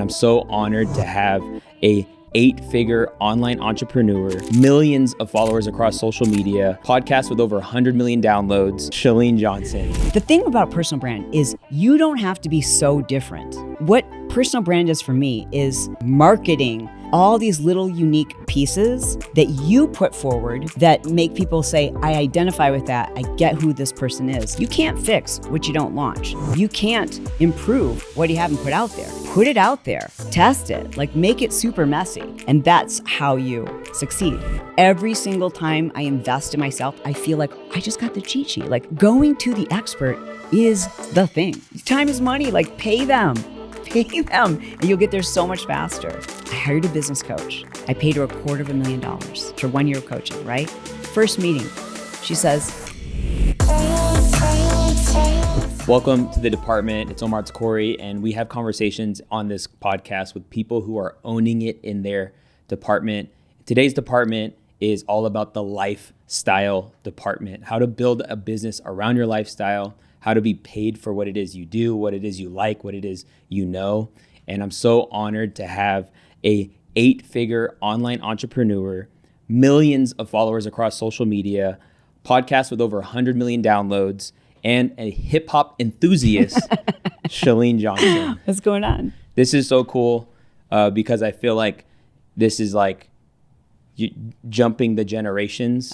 I'm so honored to have a 8-figure online entrepreneur, millions of followers across social media, podcast with over 100 million downloads, Chalene Johnson. The thing about personal brand is you don't have to be so different. What personal brand is for me is marketing all these little unique pieces that you put forward that make people say, I identify with that. I get who this person is. You can't fix what you don't launch. You can't improve what you haven't put out there. Put it out there, test it, like make it super messy. And that's how you succeed. Every single time I invest in myself, I feel like I just got the cheat sheet. Like going to the expert is the thing. Time is money, like pay them, and you'll get there so much faster. I hired a business coach. I paid her $250,000 for 1 year of coaching, right? First meeting, she says, welcome to the department. It's Omar, it's Corey, and we have conversations on this podcast with people who are owning it in their department. Today's department is all about the lifestyle department, how to build a business around your lifestyle, how to be paid for what it is you do, what it is you like, what it is you know. And I'm so honored to have a 8-figure online entrepreneur, millions of followers across social media, podcast with over 100 million downloads, and a hip hop enthusiast, Chalene Johnson. What's going on? This is so cool because I feel like this is like jumping the generations.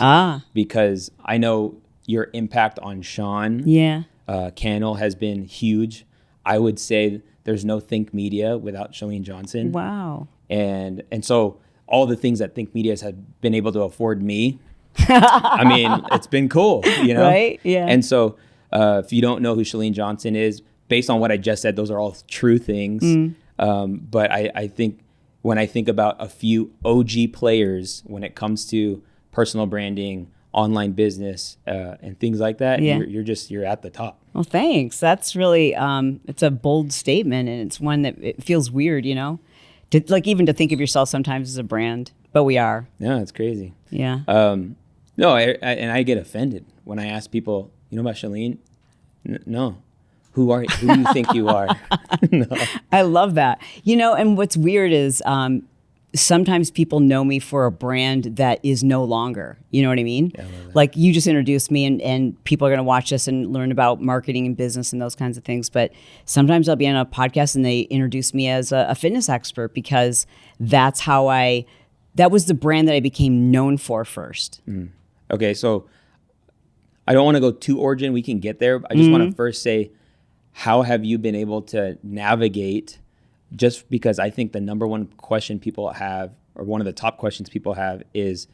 Because I know your impact on Sean Cannell has been huge. I would say there's no Think Media without Chalene Johnson. Wow. And so all the things that Think Media has been able to afford me, I mean, it's been cool, you know? Right? Yeah. And so if you don't know who Chalene Johnson is, based on what I just said, those are all true things. But I think when I think about a few OG players when it comes to personal branding, online business, and things like that, you're at the top. Well, thanks. That's really, it's a bold statement, and it's one that it feels weird, you know, even to think of yourself sometimes as a brand, but we are. Yeah, it's crazy. Yeah. No, I get offended when I ask people, you know about Chalene? No. Who do you think you are? No. I love that. You know, and what's weird is sometimes people know me for a brand that is no longer. You know what I mean? Yeah, I love that. Like you just introduced me and people are going to watch this and learn about marketing and business and those kinds of things. But sometimes I'll be on a podcast and they introduce me as a fitness expert because that was the brand that I became known for first. Okay, so I don't want to go too origin. We can get there. I just want to first say, how have you been able to navigate? Just because I think the number one question people have, or one of the top questions people have, is,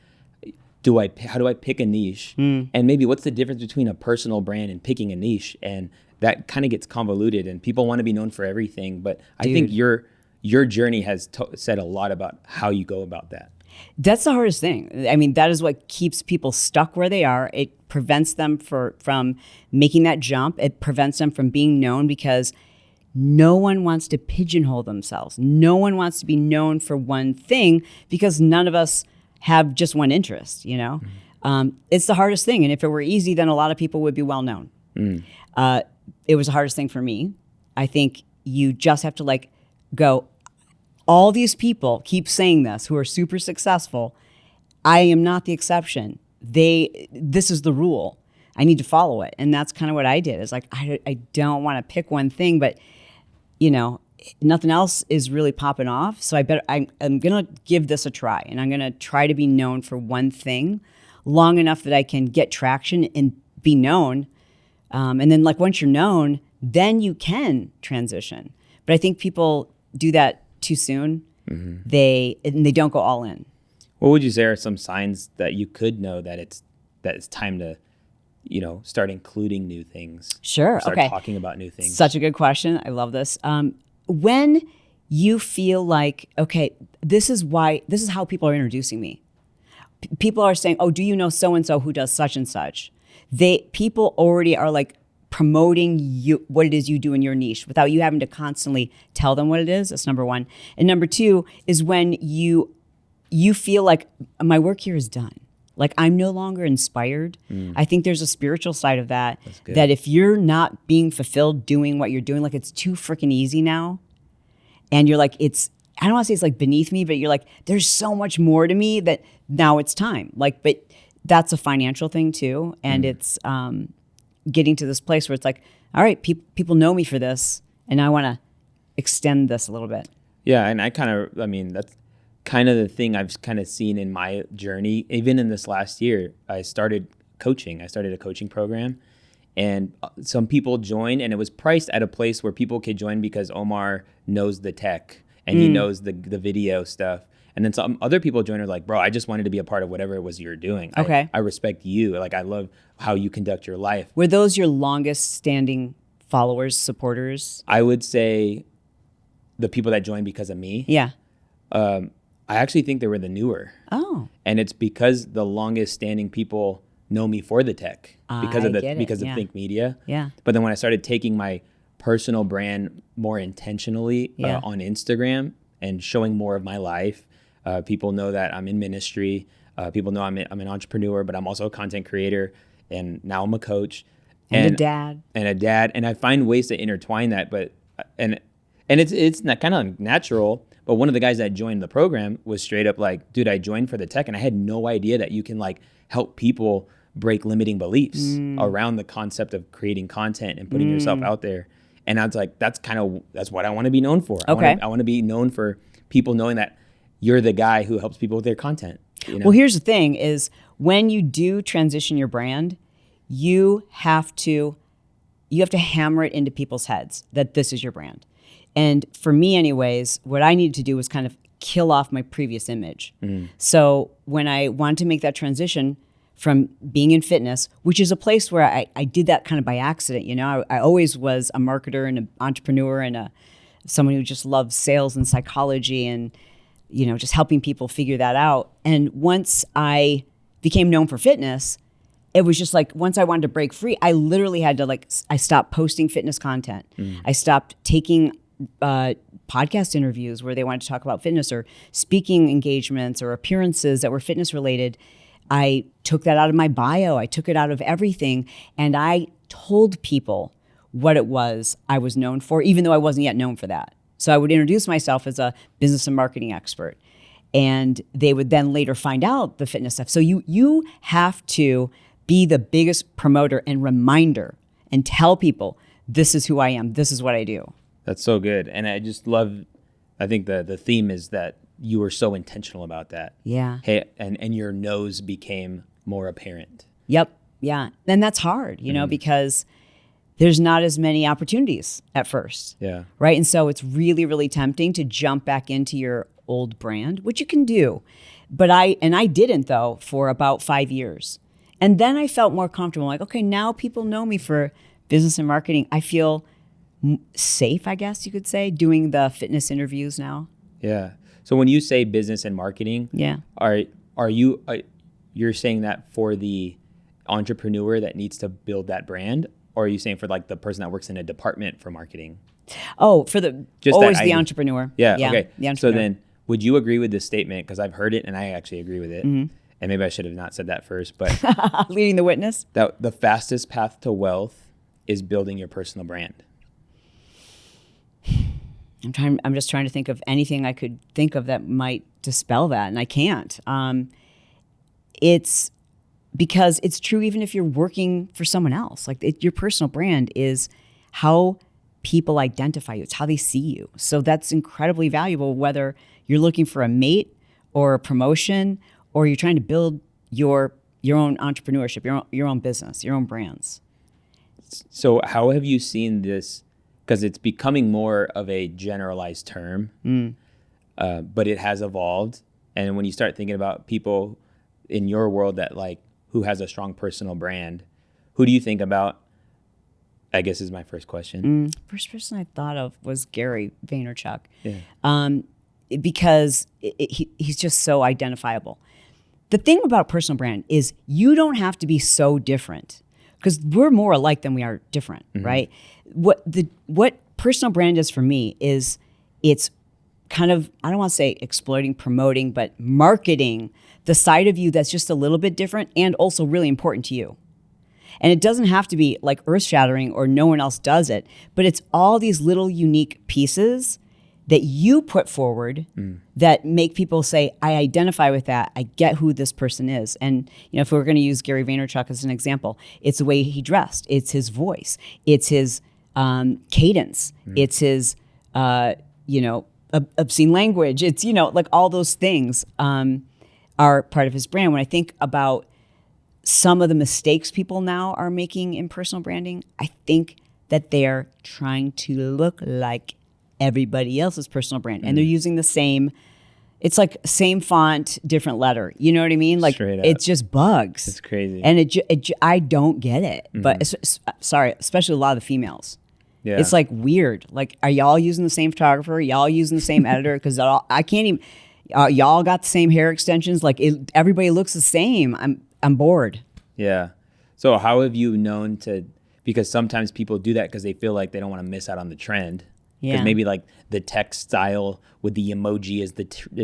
how do I pick a niche? And maybe what's the difference between a personal brand and picking a niche? And that kind of gets convoluted, and people want to be known for everything. But I think your journey has said a lot about how you go about that. That's the hardest thing. I mean, that is what keeps people stuck where they are. It prevents them from making that jump. It prevents them from being known because no one wants to pigeonhole themselves. No one wants to be known for one thing because none of us have just one interest, you know? It's the hardest thing. And if it were easy, then a lot of people would be well known. It was the hardest thing for me. I think you just have to go, all these people keep saying this who are super successful. I am not the exception. This is the rule. I need to follow it. And that's kind of what I did. It's like, I don't want to pick one thing, but you know, nothing else is really popping off. So I'm going to give this a try, and I'm going to try to be known for one thing long enough that I can get traction and be known. And then once you're known, then you can transition. But I think people do that too soon. They don't go all in. What would you say are some signs that you could know that it's time to, start including new things? Sure. Start okay. talking about new things. Such a good question. I love this. When you feel like, okay, this is how people are introducing me. People are saying, oh, do you know so-and-so who does such and such? People already are promoting what it is you do in your niche without you having to constantly tell them what it is. That's number one. And number two is when you feel like my work here is done. I'm no longer inspired. I think there's a spiritual side of that if you're not being fulfilled doing what you're doing, it's too freaking easy now. And you're like, I don't want to say it's like beneath me, but you're like, there's so much more to me that now it's time. Like, but that's a financial thing too. And it's getting to this place where it's like, all right, people know me for this, and I want to extend this a little bit. Yeah, and that's kind of the thing I've kind of seen in my journey. Even in this last year, I started coaching. I started a coaching program, and some people joined, and it was priced at a place where people could join because Omar knows the tech and he knows the video stuff. And then some other people joined are like, bro, I just wanted to be a part of whatever it was you're doing. Okay. I respect you. Like, I love how you conduct your life. Were those your longest standing followers, supporters? I would say the people that joined because of me. Yeah. I actually think they were the newer. Oh. And it's because the longest standing people know me for the tech because of Think Media. Yeah. But then when I started taking my personal brand more intentionally on Instagram and showing more of my life, people know that I'm in ministry. People know I'm an entrepreneur, but I'm also a content creator, and now I'm a coach and a dad. And I find ways to intertwine that, but it's not kind of natural. But one of the guys that joined the program was straight up like, dude, I joined for the tech, and I had no idea that you can like help people break limiting beliefs around the concept of creating content and putting yourself out there. And I was like, that's what I want to be known for. Okay. I want to be known for people knowing that you're the guy who helps people with their content. You know? Well, here's the thing is when you do transition your brand, you have to hammer it into people's heads that this is your brand. And for me anyways, what I needed to do was kind of kill off my previous image. So when I wanted to make that transition from being in fitness, which is a place where I did that kind of by accident, you know, I always was a marketer and an entrepreneur and someone who just loves sales and psychology and, you know, just helping people figure that out. And once I became known for fitness, it was just like, once I wanted to break free, I literally had to I stopped posting fitness content. I stopped taking podcast interviews where they wanted to talk about fitness or speaking engagements or appearances that were fitness related. I took that out of my bio. I took it out of everything. And I told people what it was I was known for, even though I wasn't yet known for that. So I would introduce myself as a business and marketing expert. And they would then later find out the fitness stuff. So you have to be the biggest promoter and reminder and tell people, this is who I am. This is what I do. That's so good. And I just love, I think the theme is that you were so intentional about that. Yeah. Hey, and your nose became more apparent. Yep. Yeah. And that's hard, you know, because there's not as many opportunities at first. Yeah. Right. And so it's really, really tempting to jump back into your old brand, which you can do. But I didn't though for about 5 years. And then I felt more comfortable. Like, okay, now people know me for business and marketing. I feel safe, I guess you could say, doing the fitness interviews now. Yeah. So when you say business and marketing, are you're saying that for the entrepreneur that needs to build that brand, or are you saying for like the person that works in a department for marketing? Oh, for the entrepreneur. Yeah. Okay. The entrepreneur. So then, would you agree with this statement? Because I've heard it and I actually agree with it. And maybe I should have not said that first, but leading the witness. That the fastest path to wealth is building your personal brand. I'm just trying to think of anything I could think of that might dispel that, and I can't. It's because it's true even if you're working for someone else. Like your personal brand is how people identify you. It's how they see you. So that's incredibly valuable, whether you're looking for a mate or a promotion, or you're trying to build your own entrepreneurship, your own business, your own brands. So how have you seen this? Because it's becoming more of a generalized term, but it has evolved. And when you start thinking about people in your world that like who has a strong personal brand, who do you think about? I guess is my first question. First person I thought of was Gary Vaynerchuk, Yeah. Because he's just so identifiable. The thing about personal brand is you don't have to be so different, because we're more alike than we are different, right? What personal brand is for me is it's kind of, I don't want to say exploiting, promoting, but marketing the side of you that's just a little bit different and also really important to you. And it doesn't have to be like earth-shattering or no one else does it, but it's all these little unique pieces that you put forward that make people say, I identify with that. I get who this person is. And, if we're going to use Gary Vaynerchuk as an example, it's the way he dressed. It's his voice. It's his cadence. It's his, obscene language. It's, like all those things are part of his brand. When I think about some of the mistakes people now are making in personal branding, I think that they're trying to look like everybody else's personal brand. And they're using the same, it's like same font, different letter. You know what I mean? Like it's just bugs. It's crazy. And I don't get it. But sorry, especially a lot of the females. Yeah. It's like weird. Like, are y'all using the same photographer? Y'all using the same editor? Because I can't even, y'all got the same hair extensions. Like everybody looks the same. I'm bored. Yeah. So how have you known because sometimes people do that because they feel like they don't want to miss out on the trend. Because maybe like the text style with the emoji is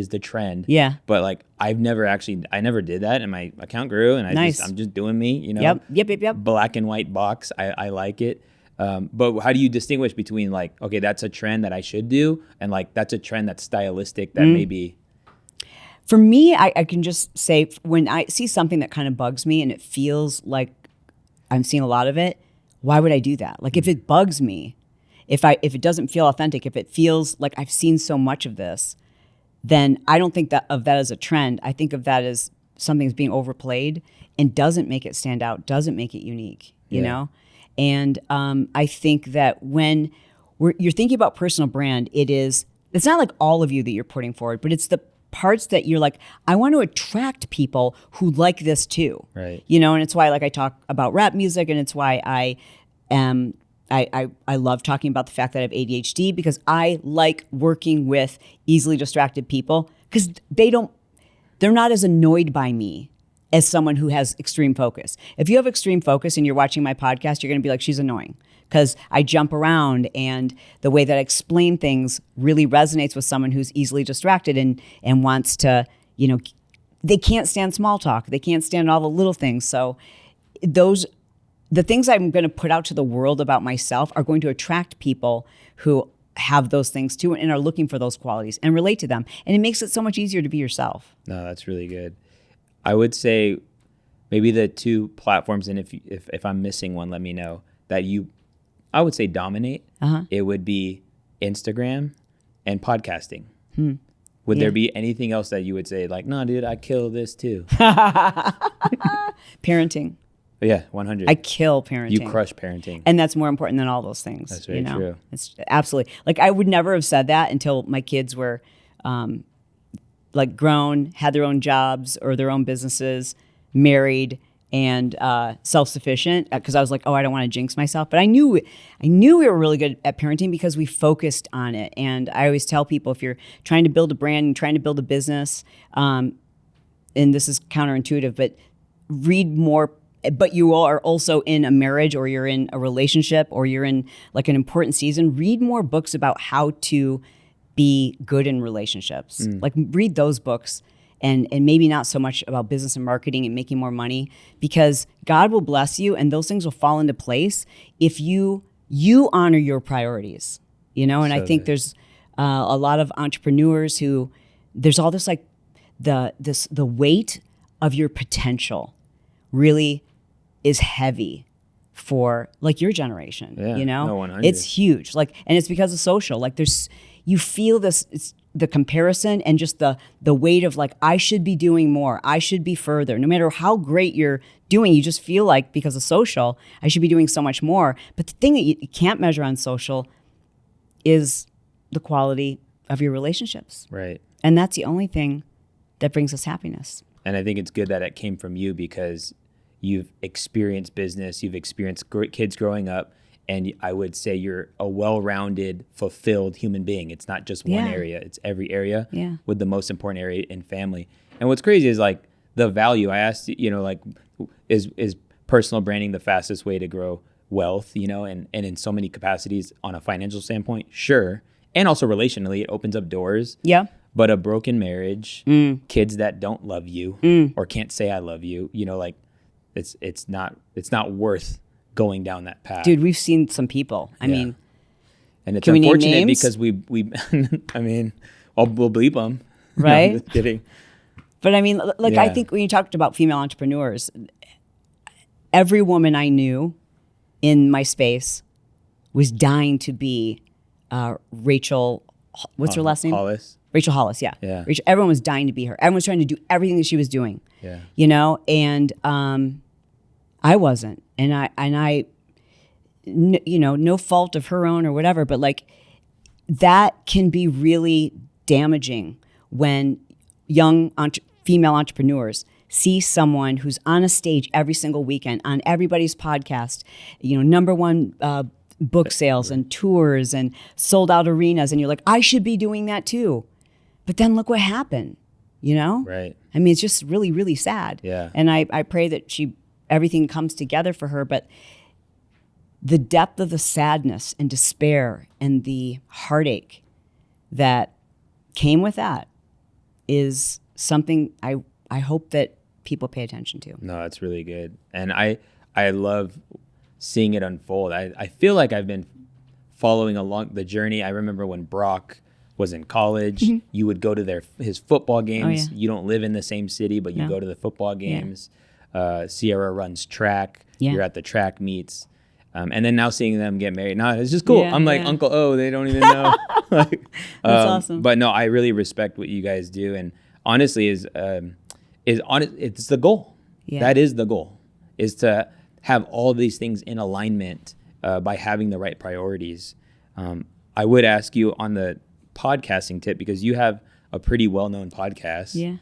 the trend. Yeah. But like I never did that, and my account grew, and I'm just doing me. Yep. Black and white box. I like it. But how do you distinguish between like, okay, that's a trend that I should do, and like that's a trend that's stylistic that maybe. For me, I can just say when I see something that kind of bugs me and it feels like I'm seeing a lot of it, why would I do that? Like if it bugs me. If it doesn't feel authentic, if it feels like I've seen so much of this, then I don't think of that as a trend. I think of that as something that's being overplayed and doesn't make it stand out, doesn't make it unique, you know? And I think that when you're thinking about personal brand, it's not like all of you that you're putting forward, but it's the parts that you're like, I want to attract people who like this too. Right. And it's why like I talk about rap music, and it's why I love talking about the fact that I have ADHD, because I like working with easily distracted people because they're not as annoyed by me as someone who has extreme focus. If you have extreme focus and you're watching my podcast, you're going to be like, she's annoying because I jump around, and the way that I explain things really resonates with someone who's easily distracted and wants to, they can't stand small talk. They can't stand all the little things. So the things I'm going to put out to the world about myself are going to attract people who have those things too and are looking for those qualities and relate to them. And it makes it so much easier to be yourself. No, that's really good. I would say maybe the two platforms, and if I'm missing one, let me know, that I would say dominate. It would be Instagram and podcasting. Would there be anything else that you would say like, no, dude, I kill this too? Parenting. Yeah, 100. I kill parenting. You crush parenting. And that's more important than all those things. That's very true. It's absolutely. Like I would never have said that until my kids were like grown, had their own jobs or their own businesses, married, and self-sufficient. Because I was like, oh, I don't want to jinx myself. But I knew we were really good at parenting because we focused on it. And I always tell people, if you're trying to build a brand and trying to build a business, and this is counterintuitive, but read more. But you are also in a marriage, or you're in a relationship, or you're in like an important season, read more books about how to be good in relationships. Like read those books, and maybe not so much about business and marketing and making more money, because God will bless you and those things will fall into place if you honor your priorities, And so I think there's a lot of entrepreneurs who there's all this like the weight of your potential really is heavy for like your generation, No, 100. It's huge. Like, and it's because of social, like you feel this, it's the comparison and just the weight of like, I should be doing more. I should be further. No matter how great you're doing, you just feel like because of social, I should be doing so much more. But the thing that you can't measure on social is the quality of your relationships. Right. And that's the only thing that brings us happiness. And I think it's good that it came from you, because you've experienced business, you've experienced kids growing up, and I would say you're a well-rounded, fulfilled human being. It's not just one area, it's every area, with the most important area in family. And what's crazy is like the value. I asked, like, is personal branding the fastest way to grow wealth, and in so many capacities on a financial standpoint? Sure. And also relationally, it opens up doors. Yeah. But a broken marriage, kids that don't love you or can't say I love you, like it's not worth going down that path. Dude, we've seen some people. I mean, And it's Can we name unfortunate names? because we I mean, we'll bleep them. Right? No, just kidding. But I mean, like, Yeah. I think when you talked about female entrepreneurs, every woman I knew in my space was dying to be Rachel. What's her last name? Hollis. Rachel Hollis. Yeah. Yeah. Rachel. Everyone was dying to be her. Everyone was trying to do everything that she was doing. Yeah. You know, and I wasn't, and I, you know, no fault of her own or whatever, but like that can be really damaging when young female entrepreneurs see someone who's on a stage every single weekend on everybody's podcast, you know, #1 book sales and tours and sold out arenas, and you're like, I should be doing that too. But then look what happened, you know? Right. I mean, it's just really, really sad. Yeah. And I pray that everything comes together for her, but the depth of the sadness and despair and the heartache that came with that is something I hope that people pay attention to. No, it's really good. And I love seeing it unfold. I feel like I've been following along the journey. I remember when Brock was in college, you would go to his football games. yeah. You don't live in the same city, but you No. go to the football games. Sierra runs track. Yeah. You're at the track meets. And then now seeing them get married, no, it's just cool. Yeah, I'm like, yeah. Uncle O, they don't even know. Like, That's awesome. But no, I really respect what you guys do. And honestly, it's the goal. Yeah. That is the goal, is to have all these things in alignment by having the right priorities. I would ask you on the podcasting tip, because you have a pretty well-known podcast. Yeah.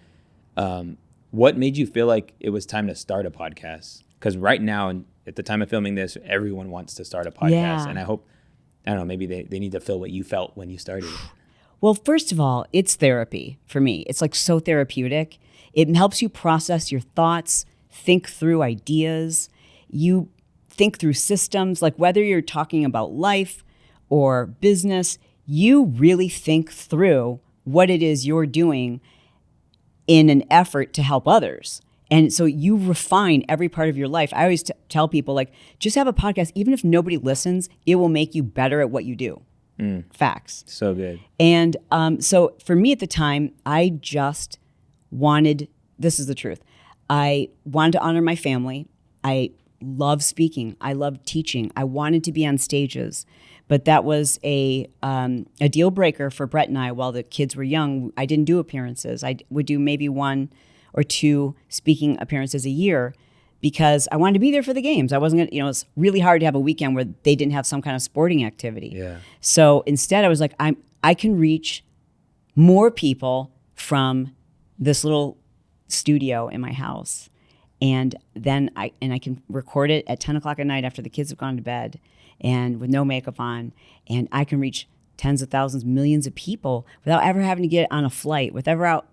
What made you feel like it was time to start a podcast? Because right now, and at the time of filming this, everyone wants to start a podcast. Yeah. And I hope, I don't know, maybe they need to feel what you felt when you started. Well, first of all, it's therapy for me. It's like so therapeutic. It helps you process your thoughts, think through ideas. You think through systems, like whether you're talking about life or business, you really think through what it is you're doing in an effort to help others. And so you refine every part of your life. I always tell people, like, just have a podcast. Even if nobody listens, it will make you better at what you do. Facts. So good. And so for me at the time, I just wanted, this is the truth, I wanted to honor my family. I love speaking. I love teaching. I wanted to be on stages. But that was a deal breaker for Brett and I while the kids were young. I didn't do appearances. I would do maybe 1 or 2 speaking appearances a year because I wanted to be there for the games. I wasn't gonna, it's really hard to have a weekend where they didn't have some kind of sporting activity. Yeah. So instead I was like, I can reach more people from this little studio in my house. And then I can record it at 10 o'clock at night after the kids have gone to bed and with no makeup on. And I can reach tens of thousands, millions of people without ever having to get on a flight, without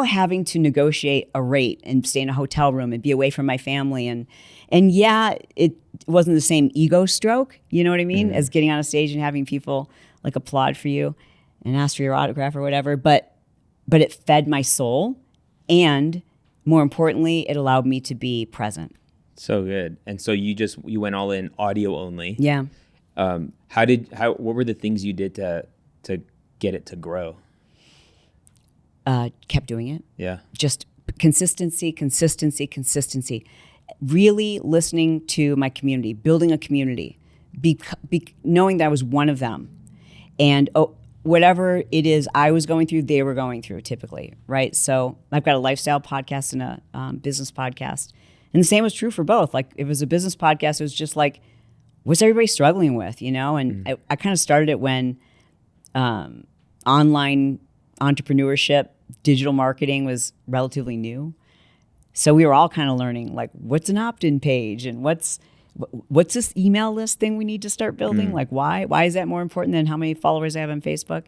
having to negotiate a rate and stay in a hotel room and be away from my family. And yeah, it wasn't the same ego stroke, you know what I mean, as getting on a stage and having people like applaud for you and ask for your autograph or whatever. But it fed my soul, and more importantly, it allowed me to be present. So good. And so you went all in audio only. Yeah. What were the things you did to get it to grow? Kept doing it. Yeah. Just consistency. Really listening to my community, building a community, knowing that I was one of them. And whatever it is I was going through, they were going through typically, right? So I've got a lifestyle podcast and a business podcast. And the same was true for both. Like if it was a business podcast, it was just like, what's everybody struggling with, And I kind of started it when online entrepreneurship, digital marketing was relatively new. So we were all kind of learning, like, what's an opt-in page and what's this email list thing we need to start building? Like, why is that more important than how many followers I have on Facebook?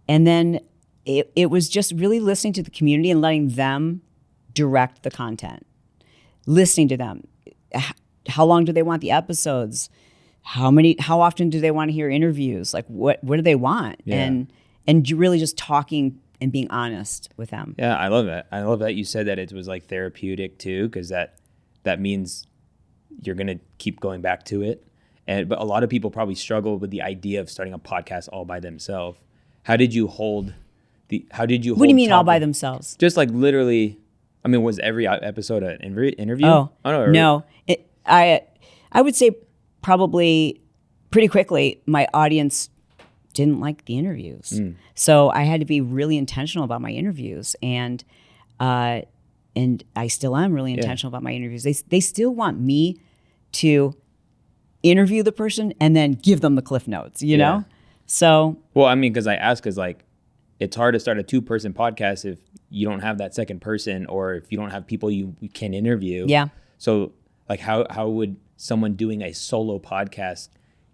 And then it was just really listening to the community and letting them direct the content, listening to them. How long do they want the episodes? How often do they want to hear interviews? Like, what do they want? Yeah. And really just talking and being honest with them. Yeah, I love that. I love that you said that it was like therapeutic too, because that means you're going to keep going back to it. but a lot of people probably struggle with the idea of starting a podcast all by themselves. How did you hold What do you mean all by themselves? Just like literally, I mean, was every episode an interview? Oh, no. I would say probably pretty quickly my audience didn't like the interviews. So I had to be really intentional about my interviews, and I still am really intentional about my interviews. They still want me to interview the person and then give them the cliff notes, you know? So. Well, I mean, because I ask, because like, it's hard to start a 2-person podcast if you don't have that second person, or if you don't have people you can interview. Yeah. So like, how would someone doing a solo podcast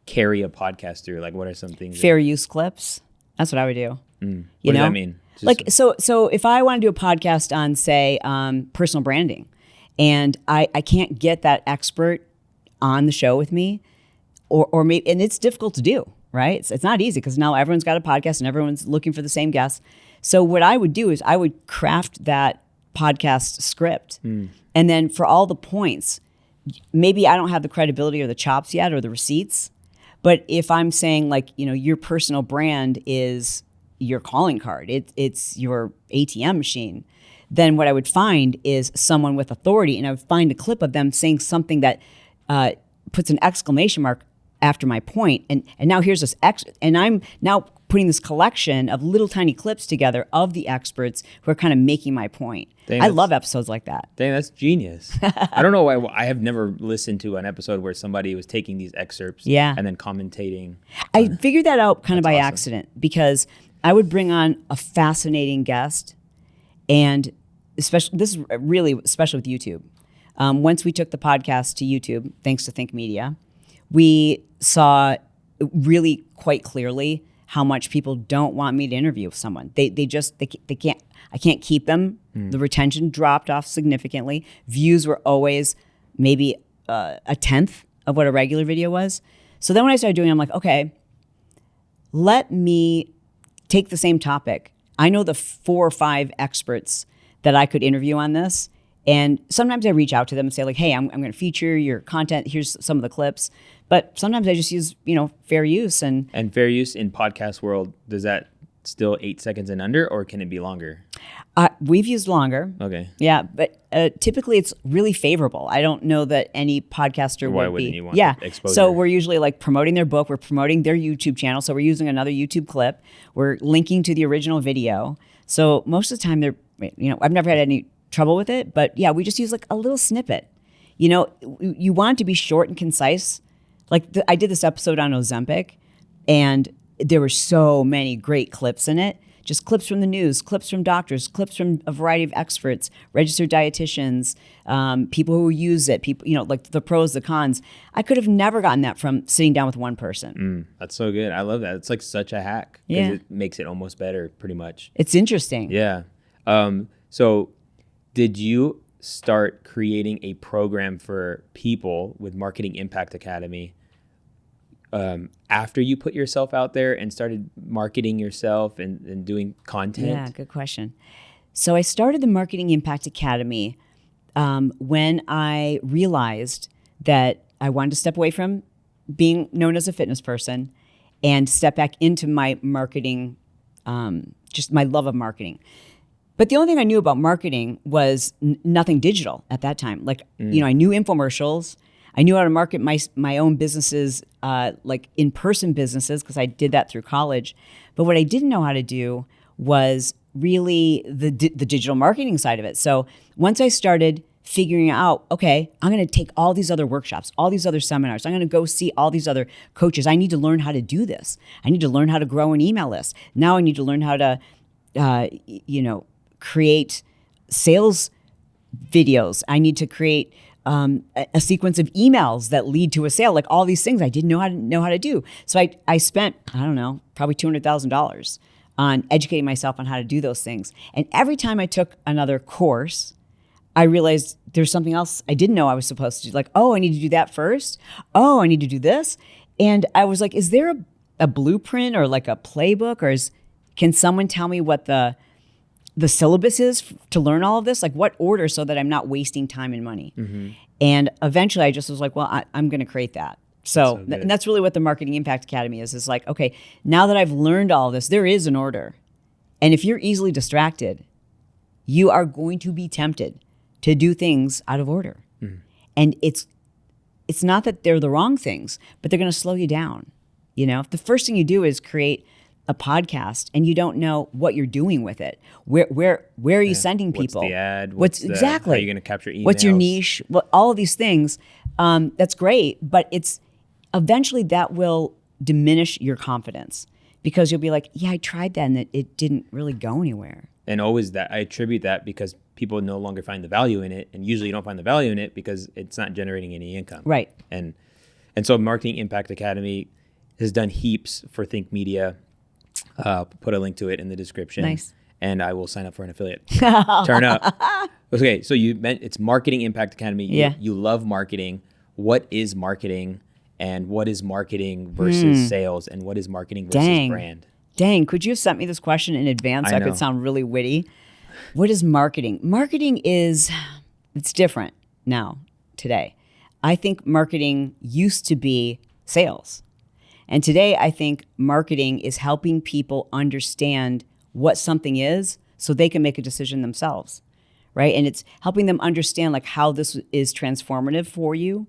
carry a podcast through? Like, what are some things? Fair use clips. That's what I would do. What does that mean? So if I want to do a podcast on, say, personal branding, and I can't get that expert on the show with me, or maybe, and it's difficult to do, right? It's not easy because now everyone's got a podcast and everyone's looking for the same guests. So what I would do is I would craft that podcast script, and then for all the points, maybe I don't have the credibility or the chops yet or the receipts, but if I'm saying like, your personal brand is your calling card, it's your ATM machine, then what I would find is someone with authority, and I would find a clip of them saying something that puts an exclamation mark after my point, and now here's this and I'm now putting this collection of little tiny clips together of the experts who are kind of making my point. I love episodes like that. Dang, that's genius. I don't know why I have never listened to an episode where somebody was taking these excerpts and then commentating. I figured that out kind of by accident, because I would bring on a fascinating guest, and especially this is really special with YouTube. Once we took the podcast to YouTube, thanks to Think Media, we saw really quite clearly how much people don't want me to interview someone. They can't. I can't keep them. The retention dropped off significantly. Views were always maybe a tenth of what a regular video was. So then when I started doing it, I'm like, okay, let me take the same topic. I know the 4 or 5 experts that I could interview on this. And sometimes I reach out to them and say like, hey, I'm going to feature your content. Here's some of the clips. But sometimes I just use, fair use. And fair use in podcast world, does that still 8 seconds and under, or can it be longer? We've used longer. Okay. Yeah, but typically it's really favorable. I don't know that any podcaster Why would wouldn't be. you want exposure? So we're usually like promoting their book. We're promoting their YouTube channel. So we're using another YouTube clip. We're linking to the original video. So most of the time I've never had any trouble with it, but yeah, we just use like a little snippet. You want it to be short and concise. Like I did this episode on Ozempic, and there were so many great clips in it. Just clips from the news, clips from doctors, clips from a variety of experts, registered dietitians, people who use it, people, like the pros, the cons. I could have never gotten that from sitting down with one person. That's so good. I love that. It's like such a hack. Yeah. It makes it almost better, pretty much. It's interesting. Yeah. So did you start creating a program for people with Marketing Impact Academy after you put yourself out there and started marketing yourself and doing content? Yeah, good question. So I started the Marketing Impact Academy when I realized that I wanted to step away from being known as a fitness person and step back into my marketing, just my love of marketing. But the only thing I knew about marketing was nothing digital at that time. Like, I knew infomercials. I knew how to market my own businesses, like in-person businesses, because I did that through college. But what I didn't know how to do was really the digital marketing side of it. So once I started figuring out, okay, I'm going to take all these other workshops, all these other seminars. I'm going to go see all these other coaches. I need to learn how to do this. I need to learn how to grow an email list. Now I need to learn how to, create sales videos. I need to create a sequence of emails that lead to a sale. Like all these things I didn't know how to do. So I spent, I don't know, probably $200,000 on educating myself on how to do those things. And every time I took another course, I realized there's something else I didn't know I was supposed to do. Like, oh, I need to do that first. Oh, I need to do this. And I was like, is there a blueprint or like a playbook, or can someone tell me what the syllabus is to learn all of this? Like what order, so that I'm not wasting time and money. And eventually I just was like, well, I'm going to create that. So and that's really what the Marketing Impact Academy is. It's like, okay, now that I've learned all this, there is an order. And if you're easily distracted, you are going to be tempted to do things out of order. And it's not that they're the wrong things, but they're going to slow you down. You know, if the first thing you do is create a podcast and you don't know what you're doing with it, where are you sending people? What's the ad? Exactly? How are you going to capture emails? What's your niche? All of these things. That's great, but eventually that will diminish your confidence because you'll be like, yeah, I tried that and it didn't really go anywhere. And always that I attribute that because people no longer find the value in it, and usually you don't find the value in it because it's not generating any income. Right. And so Marketing Impact Academy has done heaps for Think Media. Put a link to it in the description. Nice. And I will sign up for an affiliate. Turn up. Okay, so you meant it's Marketing Impact Academy. You love marketing. What is marketing, and what is marketing versus sales, and what is marketing versus brand? Dang, could you have sent me this question in advance so I could sound really witty? What is marketing? Marketing it's different now, today. I think marketing used to be sales. And today I think marketing is helping people understand what something is so they can make a decision themselves, right? And it's helping them understand like how this is transformative for you,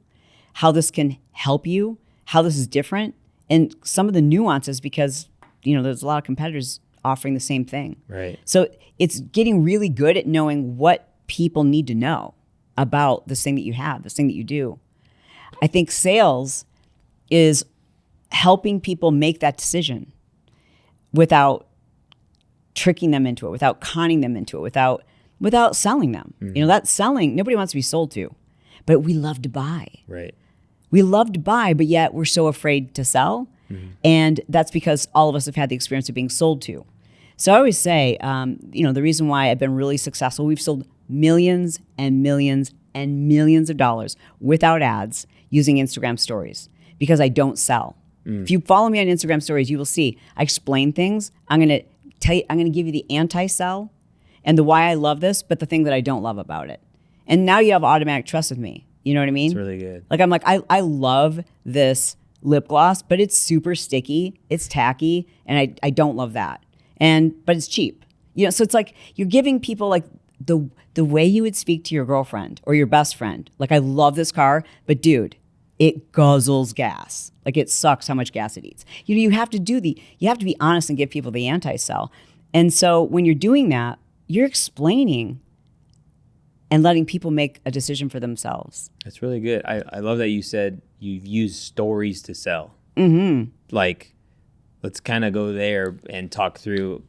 how this can help you, how this is different, and some of the nuances because, you know, there's a lot of competitors offering the same thing. Right. So it's getting really good at knowing what people need to know about this thing that you have, this thing that you do. I think sales is helping people make that decision without tricking them into it, without conning them into it, without selling them. You know, that's selling. Nobody wants to be sold to, but we love to buy. Right. We love to buy, but yet we're so afraid to sell. And that's because all of us have had the experience of being sold to. So I always say, you know, the reason why I've been really successful, we've sold millions and millions and millions of dollars without ads using Instagram stories because I don't sell. If you follow me on Instagram stories, you will see I explain things. I'm going to tell you, I'm going to give you the anti-sell and the why I love this, but the thing that I don't love about it. And now you have automatic trust with me. You know what I mean? It's really good. Like I'm like, I love this lip gloss, but it's super sticky, it's tacky, and I don't love that. But it's cheap. You know, so it's like you're giving people like the way you would speak to your girlfriend or your best friend. Like, I love this car, but dude, it guzzles gas. Like, it sucks how much gas it eats. You know, you have to be honest and give people the anti-sell. And so when you're doing that, you're explaining and letting people make a decision for themselves. That's really good. I love that you said you've used stories to sell. Like, let's kind of go there and talk through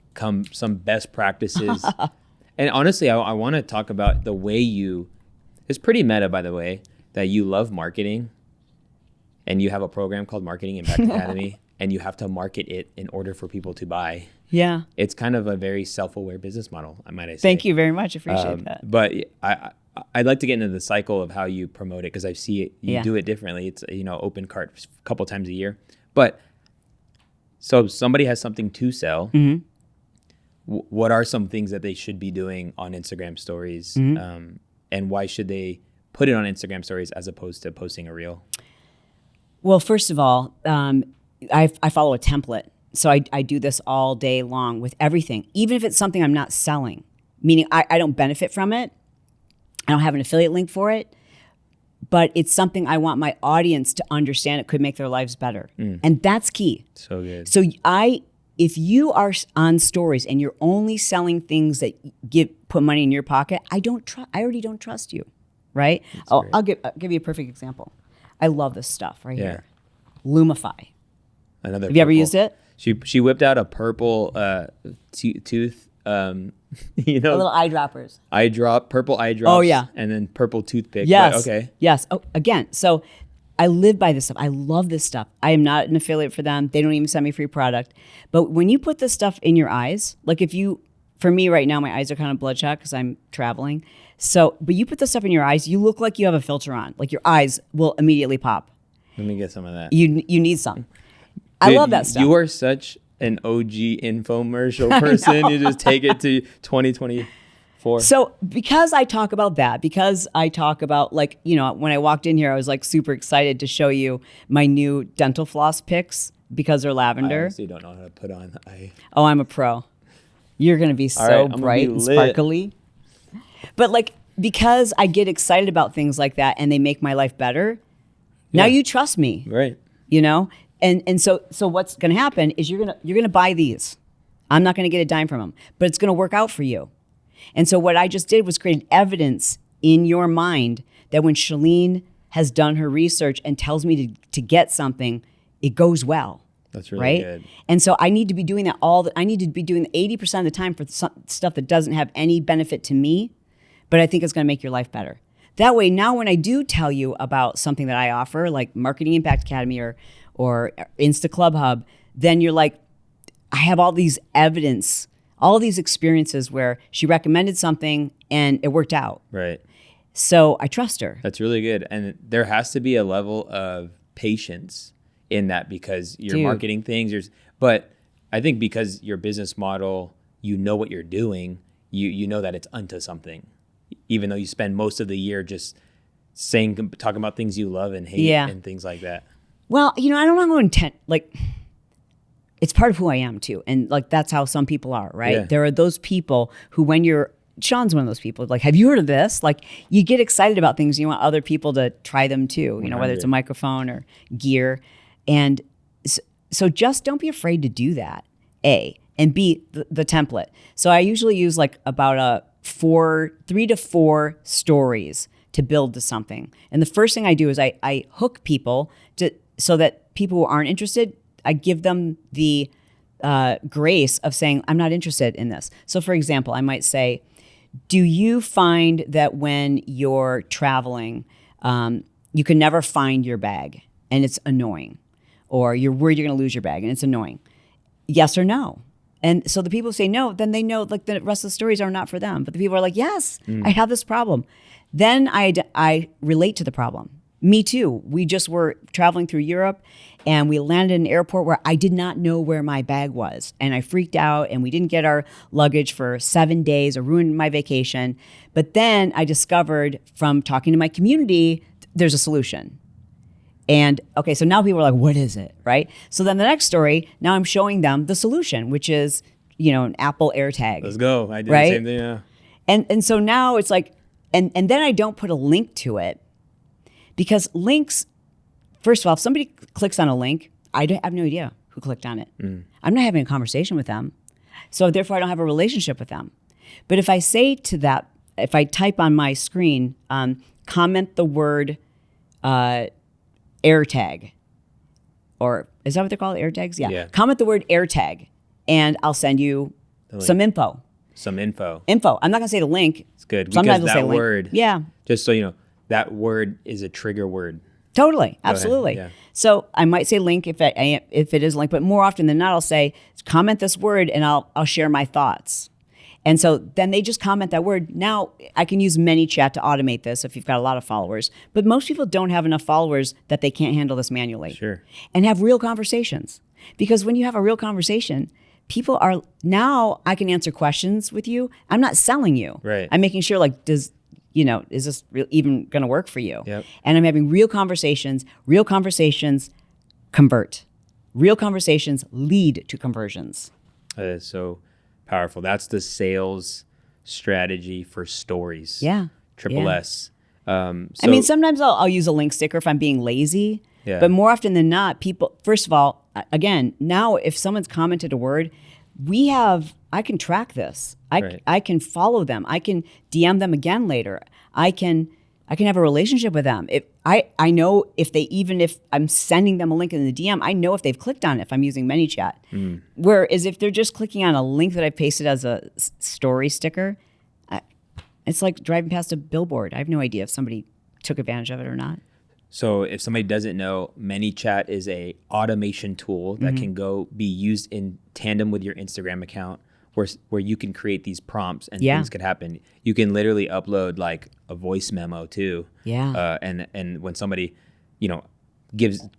some best practices. And honestly, I want to talk about the way it's pretty meta, by the way, that you love marketing and you have a program called Marketing Impact Academy and you have to market it in order for people to buy. Yeah. It's kind of a very self-aware business model, might I say. Thank you very much. Appreciate that. But I'd like to get into the cycle of how you promote it because I see it, you do it differently. It's, open cart a couple times a year. But so somebody has something to sell. What are some things that they should be doing on Instagram stories? And why should they put it on Instagram stories as opposed to posting a reel? Well, first of all, I follow a template. So I do this all day long with everything, even if it's something I'm not selling, meaning I don't benefit from it. I don't have an affiliate link for it, but it's something I want my audience to understand. It could make their lives better. And that's key. So good. So if you are on stories and you're only selling things that put money in your pocket, I already don't trust you, right? I'll give you a perfect example. I love this stuff right here. Lumify. Have you ever used it? She whipped out a purple tooth. A little eyedroppers. Purple eye drops. Oh yeah. And then purple toothpick. Yes. But, okay. Yes. Oh, again. So I live by this stuff. I love this stuff. I am not an affiliate for them. They don't even send me free product. But when you put this stuff in your eyes, like for me right now, my eyes are kind of bloodshot because I'm traveling. So, but you put this stuff in your eyes, you look like you have a filter on. Like your eyes will immediately pop. Let me get some of that. You need some. I love that stuff. You are such an OG infomercial person. You just take it to 2025. 4? So because I talk about that, because I talk about like, you know, when I walked in here, I was like super excited to show you my new dental floss picks because they're I lavender. honestly don't know how to put on. Oh, I'm a pro. You're going to be so right, bright and sparkly. But like, because I get excited about things like that and they make my life better, now you trust me. Right. You know? And so what's going to happen is you're going to buy these. I'm not going to get a dime from them, but it's going to work out for you. And so what I just did was create evidence in your mind that when Chalene has done her research and tells me to get something, it goes well. That's really right? good. And so I need to be doing that I need to be doing 80% of the time for stuff that doesn't have any benefit to me, but I think it's going to make your life better. That way, now when I do tell you about something that I offer, like Marketing Impact Academy or Insta Club Hub, then you're like, I have all these evidence, all these experiences where she recommended something and it worked out. Right. So I trust her. That's really good. And there has to be a level of patience in that because you're marketing things. But I think because your business model, you know what you're doing, you know that it's unto something, even though you spend most of the year just talking about things you love and hate and things like that. Well, you know, I don't know intent, like, it's part of who I am too. And like, that's how some people are, right? Yeah. There are those people who Sean's one of those people, like, have you heard of this? Like, you get excited about things. You want other people to try them too, you know, whether it's a microphone or gear. And so just don't be afraid to do that, A. And B, the template. So I usually use like about 3 to 4 stories to build to something. And the first thing I do is I hook people so that people who aren't interested, I give them the grace of saying, I'm not interested in this. So for example, I might say, do you find that when you're traveling, you can never find your bag and it's annoying? Or you're worried you're going to lose your bag and it's annoying? Yes or no? And so the people who say no, then they know like the rest of the stories are not for them. But the people are like, yes, I have this problem. Then I relate to the problem. Me too. We just were traveling through Europe and we landed in an airport where I did not know where my bag was. And I freaked out and we didn't get our luggage for 7 days, or ruined my vacation. But then I discovered from talking to my community, there's a solution. And okay, so now people are like, what is it, right? So then the next story, now I'm showing them the solution, which is, you know, an Apple AirTag. Let's go. I did right? the same thing, yeah. And so now it's like, and then I don't put a link to it, because links, first of all, if somebody clicks on a link, I have no idea who clicked on it. I'm not having a conversation with them. So therefore I don't have a relationship with them. But if I say to that, if I type on my screen, comment the word AirTag, or is that what they're called? AirTags? Yeah. Comment the word AirTag and I'll send you some info. I'm not going to say the link. It's good. Sometimes because I'll that say word, link. Yeah. just so you know, that word is a trigger word. Totally. Absolutely. Yeah. So I might say link if it is a link, but more often than not, I'll say, comment this word and I'll share my thoughts. And so then they just comment that word. Now I can use ManyChat to automate this if you've got a lot of followers, but most people don't have enough followers that they can't handle this manually. Sure. And have real conversations. Because when you have a real conversation, people are, now I can answer questions with you. I'm not selling you. Right. I'm making sure, like, is this even going to work for you? Yep. And I'm having real conversations. Real conversations convert. Real conversations lead to conversions. That is so powerful. That's the sales strategy for stories. Yeah. Triple S. I mean, sometimes I'll use a link sticker if I'm being lazy. Yeah. But more often than not, people, first of all, again, now if someone's commented a word, I can track this. I can follow them. I can DM them again later. I can have a relationship with them. If I know if I'm sending them a link in the DM, I know if they've clicked on it if I'm using ManyChat. Whereas if they're just clicking on a link that I pasted as a story sticker, it's like driving past a billboard. I have no idea if somebody took advantage of it or not. So if somebody doesn't know, ManyChat is a automation tool that can be used in tandem with your Instagram account, where you can create these prompts and things could happen. You can literally upload like a voice memo too. Yeah. And when somebody,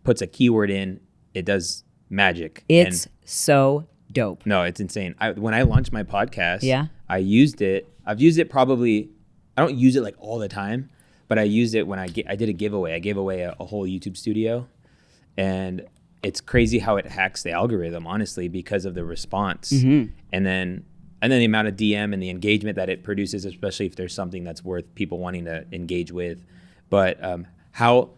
puts a keyword in, it does magic. It's so dope. No, it's insane. When I launched my podcast, I used it. I've used it probably. I don't use it like all the time, but I used it when I did a giveaway. I gave away a whole YouTube studio, and it's crazy how it hacks the algorithm, honestly, because of the response, and then the amount of DM and the engagement that it produces, especially if there's something that's worth people wanting to engage with. But how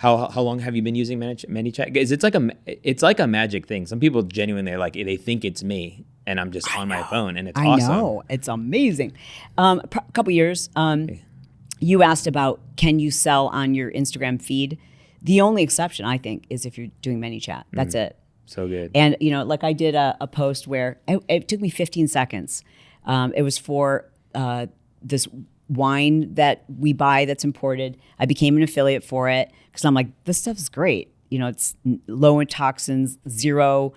long have you been using ManyChat? Because it's like a magic thing. Some people genuinely are like, they think it's me, and I'm just on my phone, and it's awesome. I know, it's amazing. A couple years. You asked about, can you sell on your Instagram feed? The only exception, I think, is if you're doing ManyChat. That's it. So good. And, like I did a post where it took me 15 seconds. It was for this wine that we buy that's imported. I became an affiliate for it because I'm like, this stuff is great. It's low in toxins, 0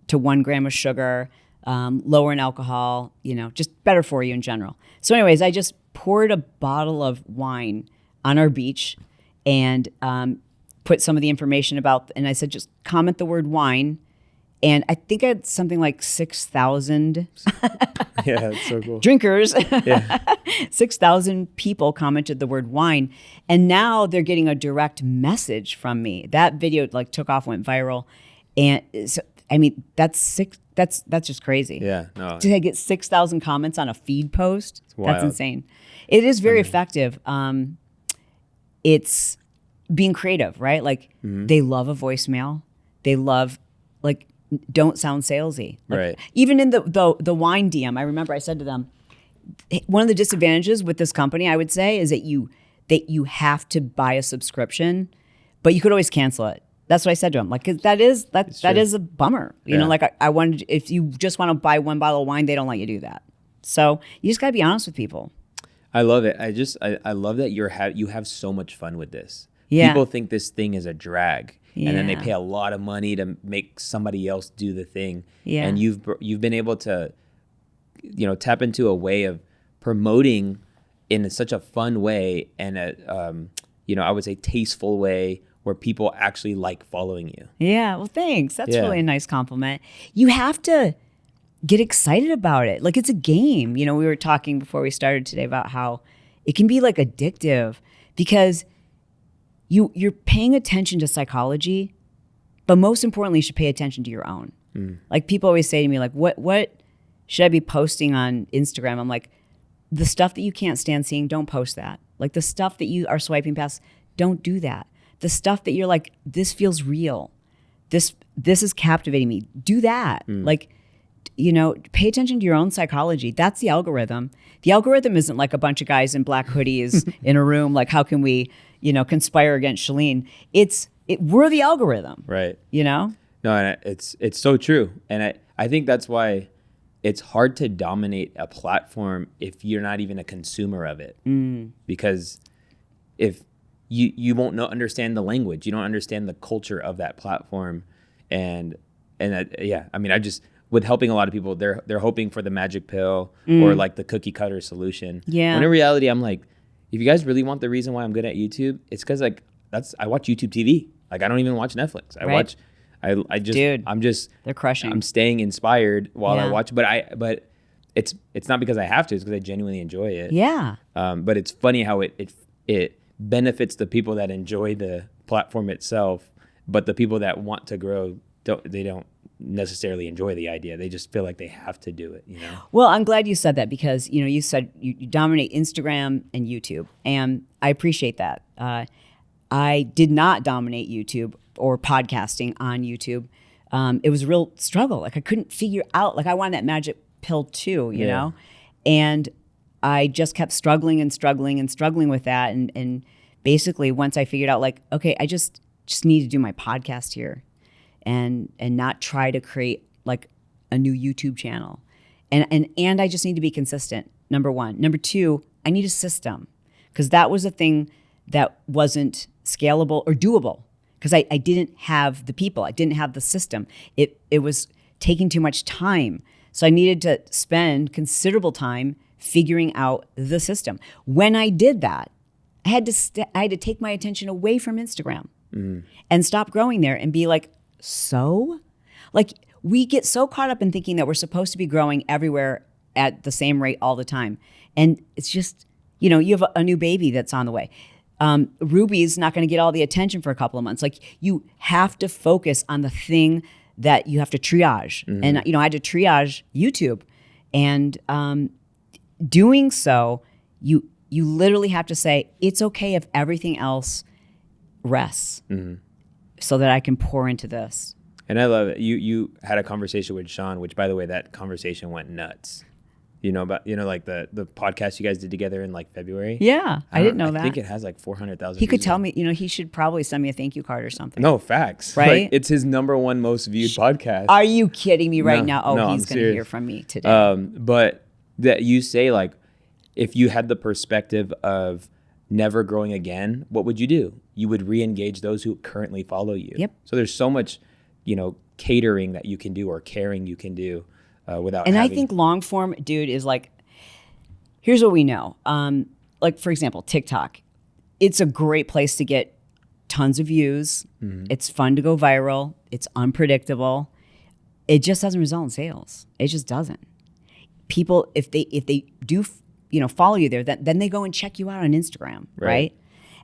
to 1 gram of sugar, lower in alcohol, just better for you in general. So anyways, I just poured a bottle of wine on our beach and put some of the information about, and I said, just comment the word wine. And I think I had something like 6,000 yeah, it's so cool. drinkers. Yeah. 6,000 people commented the word wine. And now they're getting a direct message from me. That video took off, went viral. And so, that's just crazy. Yeah, no. To get 6,000 comments on a feed post, that's insane. It is very effective. It's being creative, right? They love a voicemail. They love, don't sound salesy. Right. Even in the wine DM, I remember I said to them, one of the disadvantages with this company, I would say, is that you have to buy a subscription, but you could always cancel it. That's what I said to them. 'Cause that is a bummer. You know, I wanted, if you just want to buy one bottle of wine, they don't let you do that. So you just got to be honest with people. I love it. I love that you have so much fun with this. Yeah. People think this thing is a drag. Yeah. And then they pay a lot of money to make somebody else do the thing. Yeah. And you've been able to, tap into a way of promoting in such a fun way and I would say tasteful way where people actually like following you. Yeah. Well, thanks. That's really a nice compliment. You have to get excited about it. It's a game. We were talking before we started today about how it can be addictive because you're paying attention to psychology, but most importantly, you should pay attention to your own. People always say to me, what should I be posting on Instagram? I'm like, the stuff that you can't stand seeing, don't post that. The stuff that you are swiping past, don't do that. The stuff that you're like, this feels real. This is captivating me. Do that. Pay attention to your own psychology. That's the algorithm. The algorithm isn't like a bunch of guys in black hoodies in a room. How can we, conspire against Chalene? We're the algorithm. Right. No, and it's so true. And I think that's why it's hard to dominate a platform if you're not even a consumer of it. Because if you won't understand the language, you don't understand the culture of that platform. And I just, with helping a lot of people, they're hoping for the magic pill or the cookie cutter solution. Yeah. When in reality, I'm like, if you guys really want the reason why I'm good at YouTube, it's because I watch YouTube TV. I don't even watch Netflix. They're crushing. I'm staying inspired while I watch, but it's not because I have to. It's because I genuinely enjoy it. Yeah. But it's funny how it benefits the people that enjoy the platform itself, but the people that want to grow don't necessarily enjoy the idea. They just feel like they have to do it, Well, I'm glad you said that because, you said you dominate Instagram and YouTube, and I appreciate that. I did not dominate YouTube or podcasting on YouTube. It was a real struggle. I couldn't figure out, I wanted that magic pill too, you know? And I just kept struggling and struggling and struggling with that. And basically once I figured out okay, I just need to do my podcast here. And not try to create a new YouTube channel. And I just need to be consistent, number one. Number two, I need a system because that was a thing that wasn't scalable or doable because I didn't have the people. I didn't have the system. It was taking too much time. So I needed to spend considerable time figuring out the system. When I did that, I had to take my attention away from Instagram and stop growing there and be so? We get so caught up in thinking that we're supposed to be growing everywhere at the same rate all the time. And it's just, you know, you have a new baby that's on the way. Ruby's not going to get all the attention for a couple of months. Like, you have to focus on the thing that you have to triage. And, you know, I had to triage YouTube. And doing so, you literally have to say, it's okay if everything else rests so that I can pour into this. And I love it. You had a conversation with Sean, which, by the way, that conversation went nuts. You know, about, you know, like the podcast you guys did together in like February. Yeah, I didn't know that. I think it has like 400,000. He could tell me, you know, he should probably send me a thank you card or something. No, facts. Right? Like, it's his #1 most viewed podcast. Are you kidding me right now? Oh, no, he's going to hear from me today. But that you say, like, if you had the perspective of never growing again, what would you do? You would re-engage those who currently follow you. Yep. So there's so much, you know, catering that you can do or caring you can do without and having... I think long form, dude, is like, here's what we know. Like, for example, TikTok. It's a great place to get tons of views. It's fun to go viral. It's unpredictable. It just doesn't result in sales. It just doesn't. People, if they do, you know, follow you there, then they go and check you out on Instagram, right?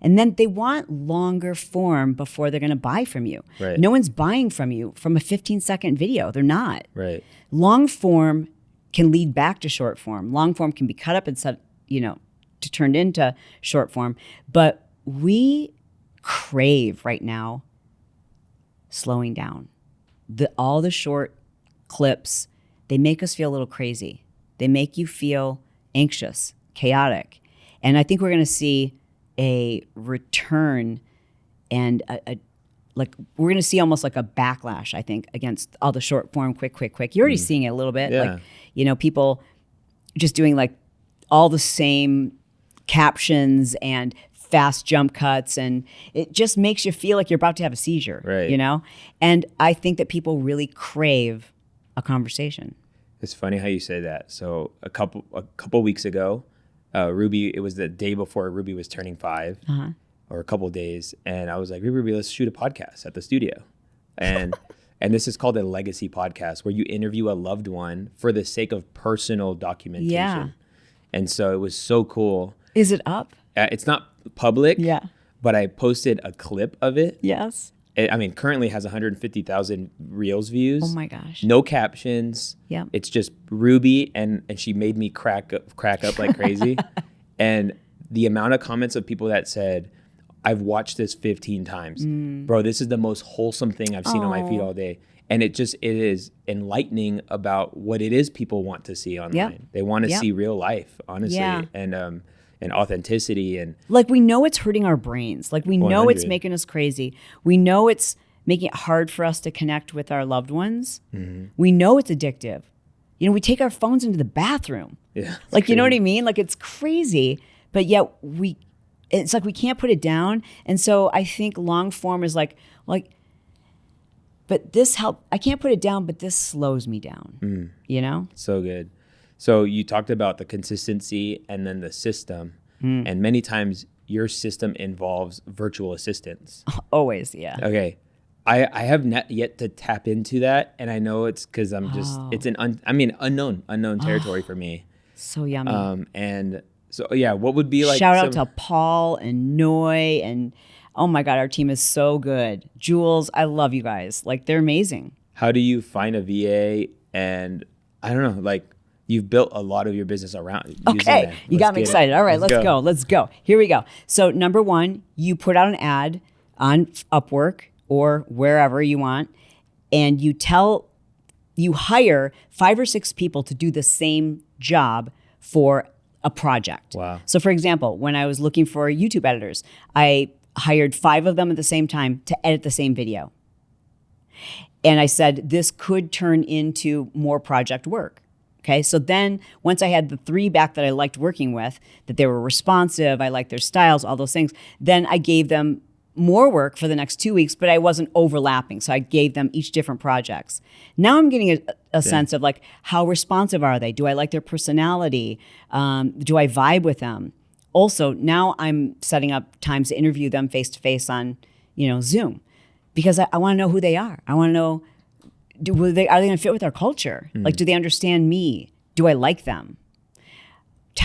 And then they want longer form before they're going to buy from you. Right. No one's buying from you from a 15-second video. They're not. Right. Long form can lead back to short form. Long form can be cut up and set, you know, to turned into short form. But we crave right now slowing down. All the short clips, they make us feel a little crazy. They make you feel anxious, chaotic. And I think we're going to see a return and like we're going to see almost like a backlash, I think, against all the short form, quick. You're already seeing it a little bit. Yeah. Like, you know, people just doing like all the same captions and fast jump cuts, and it just makes you feel like you're about to have a seizure, right. You know? And I think that people really crave a conversation. It's funny how you say that. So a couple weeks ago, Ruby, it was the day before Ruby was turning 5, or a couple days, and I was like, Ruby, let's shoot a podcast at the studio, and this is called a legacy podcast, where you interview a loved one for the sake of personal documentation. Yeah. And so it was so cool. Is it up? It's not public. Yeah. But I posted a clip of it. Yes. I mean, currently has 150,000 Reels views. Oh my gosh. No captions. Yeah. It's just Ruby, and she made me crack up like crazy. And the amount of comments of people that said, I've watched this 15 times. Bro, this is the most wholesome thing I've seen on my feed all day. And it is enlightening about what it is people want to see online. Yep. They want to Yep. see real life, honestly. Yeah. And authenticity, and like, we know it's hurting our brains. Like, we know it's 100. making us crazy. We know it's making it hard for us to connect with our loved ones. We know it's addictive. You know, we take our phones into the bathroom. Yeah, like, you know what I mean? Like, it's crazy, but yet it's like we can't put it down. And so I think long form is like, but this I can't put it down, but this slows me down, you know? So good. So you talked about the consistency and then the system, and many times your system involves virtual assistants. Always, yeah. Okay. I have not yet to tap into that, and I know it's because I'm just, it's an unknown territory for me. So yummy. And so, yeah, what would be like... Shout out to Paul and Noy, and oh my God, our team is so good. Jules, I love you guys. Like, they're amazing. How do you find a VA? And I don't know, like, you've built a lot of your business around using Okay, that. you got me excited. All right, let's go. Here we go. So number 1, you put out an ad on Upwork or wherever you want, and you hire 5 or 6 people to do the same job for a project. Wow. So for example, when I was looking for YouTube editors, I hired 5 of them at the same time to edit the same video. And I said, this could turn into more project work. Okay, so then once I had the 3 back that I liked working with, that they were responsive, I liked their styles, all those things, then I gave them more work for the next 2 weeks, but I wasn't overlapping. So I gave them each different projects. Now I'm getting a sense of like, how responsive are they? Do I like their personality? Do I vibe with them? Also, now I'm setting up times to interview them face to face on, Zoom, because I want to know who they are. I want to know, are they going to fit with our culture? Like, do they understand me? Do I like them?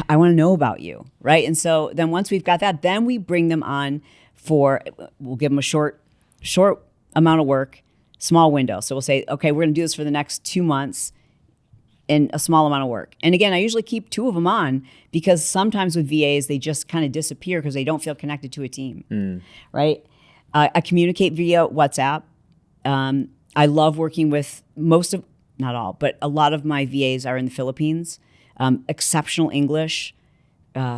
I want to know about you, right? And so then once we've got that, then we bring them on we'll give them a short amount of work, small window. So we'll say, okay, we're going to do this for the next 2 months in a small amount of work. And again, I usually keep 2 of them on because sometimes with VAs, they just kind of disappear because they don't feel connected to a team, right? I communicate via WhatsApp. I love working with not all, but a lot of my VAs are in the Philippines. Exceptional English,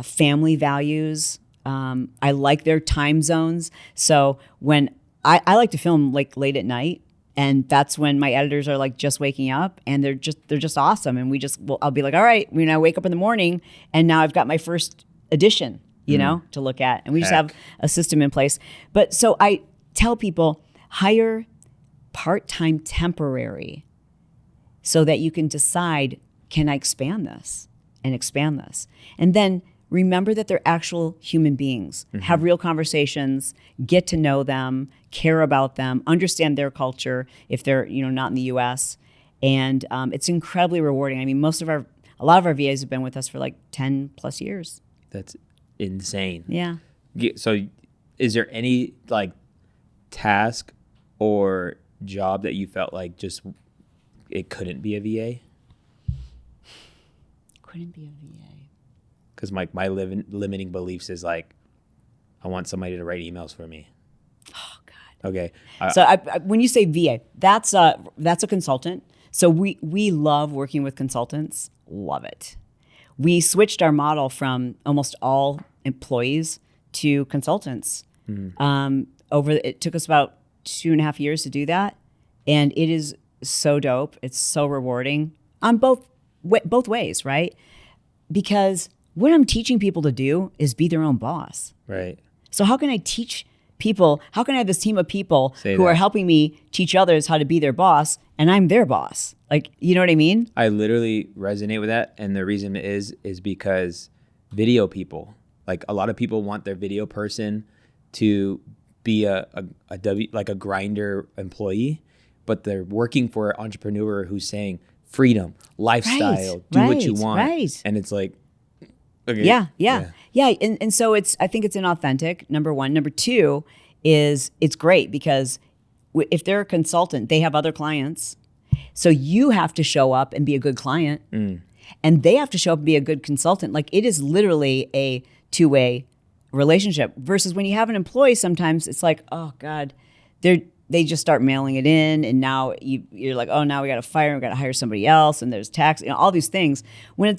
family values. I like their time zones. So when I like to film like late at night, and that's when my editors are like just waking up, and they're just awesome. And I'll be like, all right, I wake up in the morning, and now I've got my first edition, to look at, and we just have a system in place. But so I tell people, hire part-time temporary, so that you can decide, can I expand this and expand this? And then remember that they're actual human beings. Have real conversations, get to know them, care about them, understand their culture if they're not in the U.S. And it's incredibly rewarding. I mean, a lot of our VAs have been with us for like 10 plus years. That's insane. Yeah. So is there any like task or job that you felt like just it couldn't be a VA? Couldn't be a VA. Because my limiting beliefs is like, I want somebody to write emails for me. Oh God. Okay. So when you say VA, that's a consultant. So we love working with consultants. Love it. We switched our model from almost all employees to consultants. It took us about 2.5 years to do that, and it is so dope. It's so rewarding on both ways, right? Because what I'm teaching people to do is be their own boss. Right. So how can I teach people? How can I have this team of people who are helping me teach others how to be their boss, and I'm their boss? Like, you know what I mean? I literally resonate with that, and the reason is because video people, like a lot of people want their video person to be a grinder employee, but they're working for an entrepreneur who's saying freedom, lifestyle, do what you want. Right. And it's like, okay. Yeah. And so I think it's inauthentic, number one. Number two is it's great because if they're a consultant, they have other clients. So you have to show up and be a good client, and they have to show up and be a good consultant. Like, it is literally a two-way relationship versus when you have an employee, sometimes it's like, oh God, they just start mailing it in, and now you're like, oh, now we got to fire, we got to hire somebody else, and there's tax, all these things. When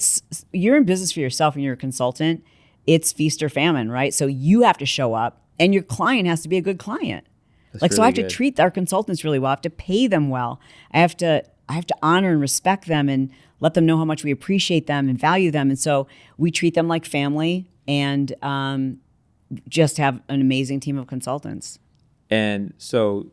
you're in business for yourself and you're a consultant, it's feast or famine, right? So you have to show up, and your client has to be a good client. So I have to treat our consultants really well. I have to pay them well. I have to honor and respect them and let them know how much we appreciate them and value them. And so we treat them like family, and just have an amazing team of consultants. And so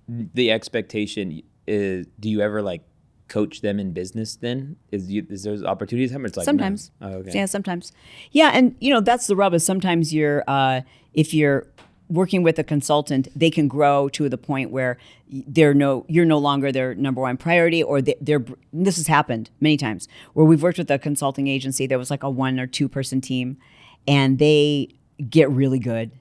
the expectation is, do you ever like coach them in business then? Is those opportunities? How much like sometimes? No? Oh, okay. Yeah, sometimes. Yeah, and that's the rub is sometimes if you're working with a consultant, they can grow to the point where you're no longer their number one priority, or this has happened many times where we've worked with a consulting agency that was like a 1 or 2 person team, and they get really good.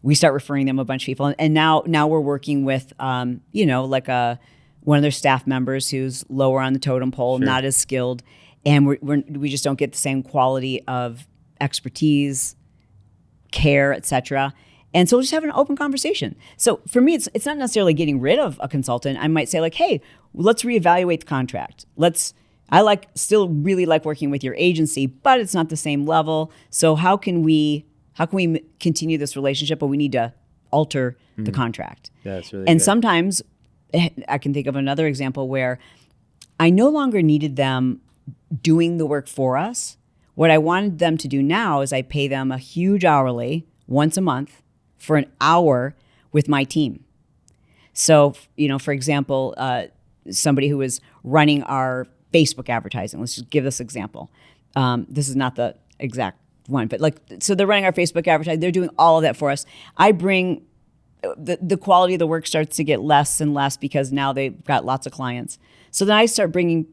We start referring them a bunch of people, and now we're working with like one of their staff members who's lower on the totem pole, not as skilled, and we just don't get the same quality of expertise, care, etc. And so we'll just have an open conversation. So for me, it's not necessarily getting rid of a consultant. I might say like, hey, let's reevaluate the contract. I still really like working with your agency, but it's not the same level. So how can we continue this relationship, but we need to alter the contract? Yeah, that's really And good. sometimes I can think of another example where I no longer needed them doing the work for us. What I wanted them to do now is I pay them a huge hourly once a month for an hour with my team. So, for example, somebody who is running our Facebook advertising, let's just give this example. This is not the exact one, but so they're running our Facebook advertising. They're doing all of that for us. I bring the quality of the work starts to get less and less because now they've got lots of clients. So then I start bringing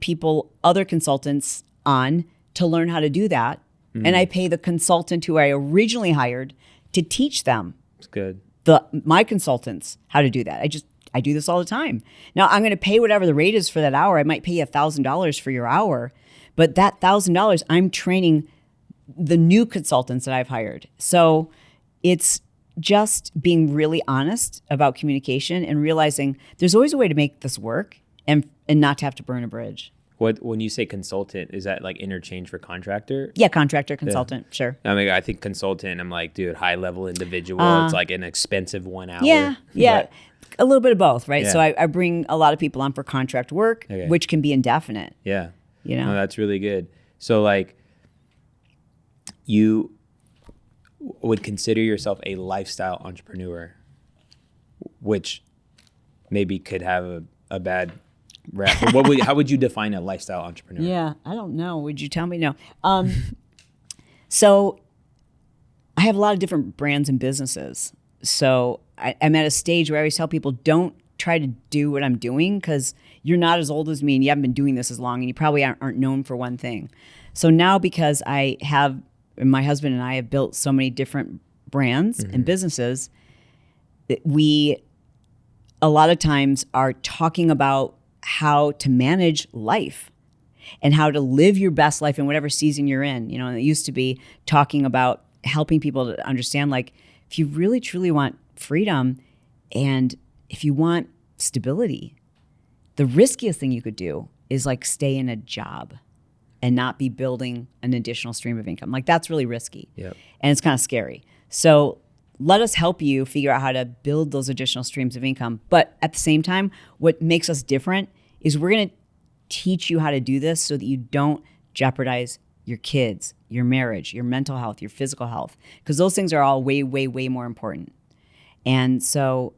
other consultants on to learn how to do that. And I pay the consultant who I originally hired to teach them. It's good. My consultants how to do that. I do this all the time. Now I'm going to pay whatever the rate is for that hour. I might pay you $1,000 for your hour, but that $1,000 I'm training the new consultants that I've hired. So it's just being really honest about communication and realizing there's always a way to make this work and not to have to burn a bridge. When you say consultant, is that like interchange for contractor? Yeah, contractor, consultant, sure. I mean, I think consultant, I'm like, dude, high level individual. It's like an expensive 1 hour. Yeah. But, a little bit of both, right? Yeah. So I bring a lot of people on for contract work, which can be indefinite. Yeah. You know? No, that's really good. So like you would consider yourself a lifestyle entrepreneur, which maybe could have a bad rap. But how would you define a lifestyle entrepreneur? Yeah, I don't know. Would you tell me? No. So I have a lot of different brands and businesses. So I'm at a stage where I always tell people, don't try to do what I'm doing because you're not as old as me and you haven't been doing this as long and you probably aren't known for one thing. So now because my husband and I have built so many different brands and businesses, we a lot of times are talking about how to manage life and how to live your best life in whatever season you're in. You know, and it used to be talking about helping people to understand, like, if you really truly want freedom and if you want stability, the riskiest thing you could do is like stay in a job and not be building an additional stream of income. Like that's really risky. Yep. And it's kind of scary. So let us help you figure out how to build those additional streams of income. But at the same time, what makes us different is we're going to teach you how to do this so that you don't jeopardize your kids, your marriage, your mental health, your physical health, because those things are all way, way, way more important. And so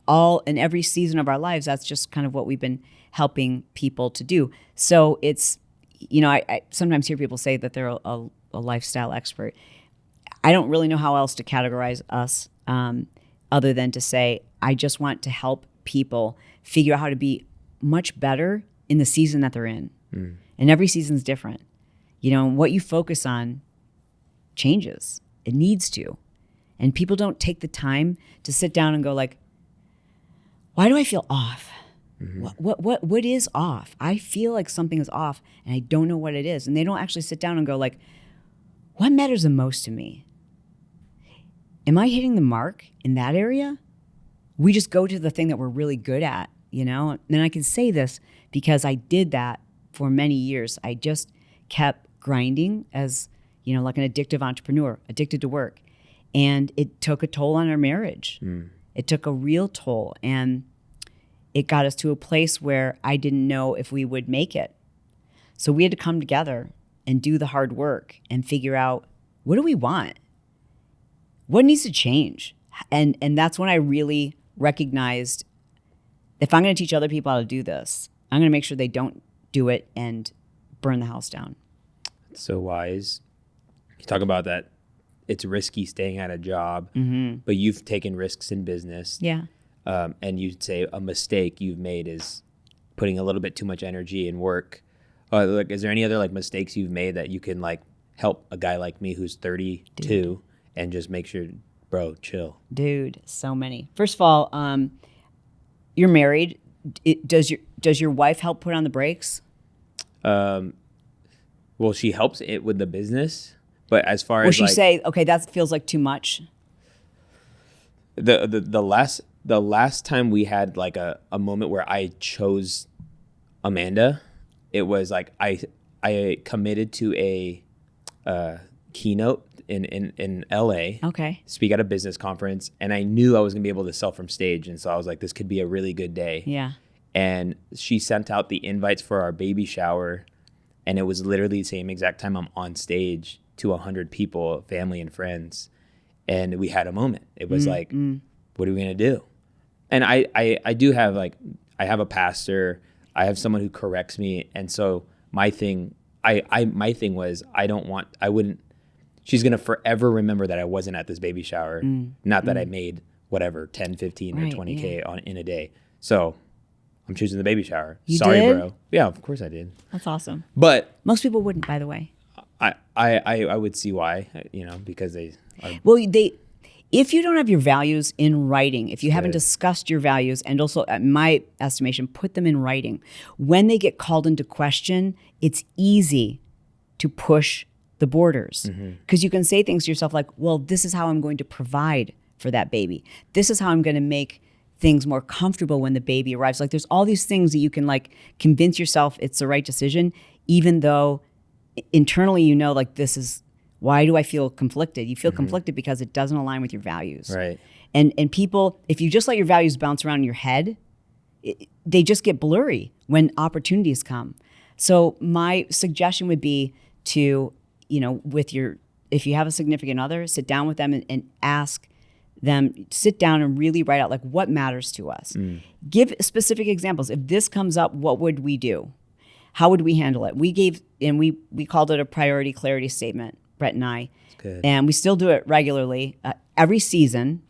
all in every season of our lives, that's just kind of what we've been helping people to do. So it's, you know, I sometimes hear people say that they're a lifestyle expert. I don't really know how else to categorize us other than to say, I just want to help people figure out how to be much better in the season that they're in. And every season's different. You know, what you focus on changes. It needs to. And people don't take the time to sit down and go like, why do I feel off? What is off? I feel like something is off and I don't know what it is. And they don't actually sit down and go like, what matters the most to me? Am I hitting the mark in that area? We just go to the thing that we're really good at, you know? And I can say this because I did that for many years. I just kept grinding as, you know, like an addictive entrepreneur, addicted to work. And it took a toll on our marriage. It took a real toll. And it got us to a place where I didn't know if we would make it. So we had to come together and do the hard work and figure out, what do we want? What needs to change? And that's when I really recognized, if I'm going to teach other people how to do this, I'm going to make sure they don't do it and burn the house down. So wise. You talk about that. It's risky staying at a job, but you've taken risks in business. Yeah. And you'd say a mistake you've made is putting a little bit too much energy in work. Like, is there any other like mistakes you've made that you can like help a guy like me who's 32 and just make sure, bro, chill? Dude, so many. First of all, you're married. Does your wife help put on the brakes? Well, she helps it with the business, but as far Will as she say, okay, that feels like too much? The last time we had like a moment where I chose Amanda, it was like I committed to a keynote in LA. Okay. Speak at a business conference, and I knew I was gonna be able to sell from stage, and so I was like, this could be a really good day. Yeah. And she sent out the invites for our baby shower, and it was literally the same exact time I'm on stage to 100 people, family and friends, and we had a moment. It was like, what are we gonna do? And I do have like, I have a pastor, I have someone who corrects me, and so my thing was she's gonna forever remember that I wasn't at this baby shower, not that I made whatever, 10, 15 or Right, 20K yeah. in a day. So I'm choosing the baby shower. You Sorry, did? bro. Yeah, of course I did. That's awesome. But Most people wouldn't, by the way. I would see why, because they are. Well, if you don't have your values in writing, if you haven't Good. discussed your values, and also, at my estimation, put them in writing, when they get called into question, it's easy to push the borders, because you can say things to yourself like, well, this is how I'm going to provide for that baby. This is how I'm going to make things more comfortable when the baby arrives. Like, there's all these things that you can like convince yourself it's the right decision, even though internally, like, this is, why do I feel conflicted? You feel conflicted because it doesn't align with your values. Right. And people, if you just let your values bounce around in your head, they just get blurry when opportunities come. So my suggestion would be to, if you have a significant other, sit down with them and ask them, sit down and really write out like what matters to us. Give specific examples. If this comes up, what would we do? How would we handle it? We called it a priority clarity statement, Brett and I. That's good. And we still do it regularly. Every season,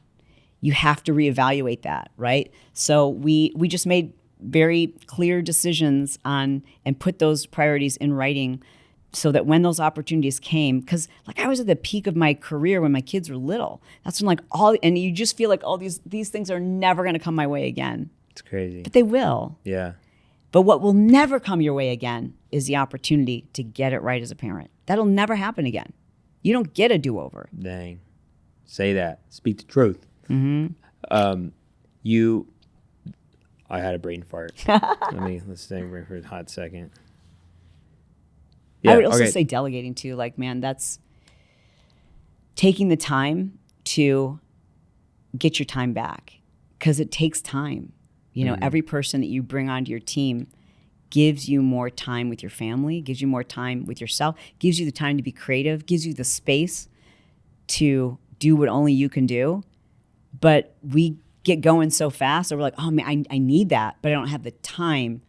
you have to reevaluate that, right? So we just made very clear decisions on and put those priorities in writing so that when those opportunities came, because like I was at the peak of my career when my kids were little. That's when and you just feel like all these things are never going to come my way again. It's crazy. But they will. Yeah. But what will never come your way again is the opportunity to get it right as a parent. That'll never happen again. You don't get a do-over. Dang. Say that. Speak the truth. I had a brain fart. Let's think for a hot second. Yeah, I would also okay. say delegating too. Like, man, that's taking the time to get your time back, because it takes time. Every person that you bring onto your team gives you more time with your family, gives you more time with yourself, gives you the time to be creative, gives you the space to do what only you can do. But we get going so fast that we're like, oh man, I need that, but I don't have the time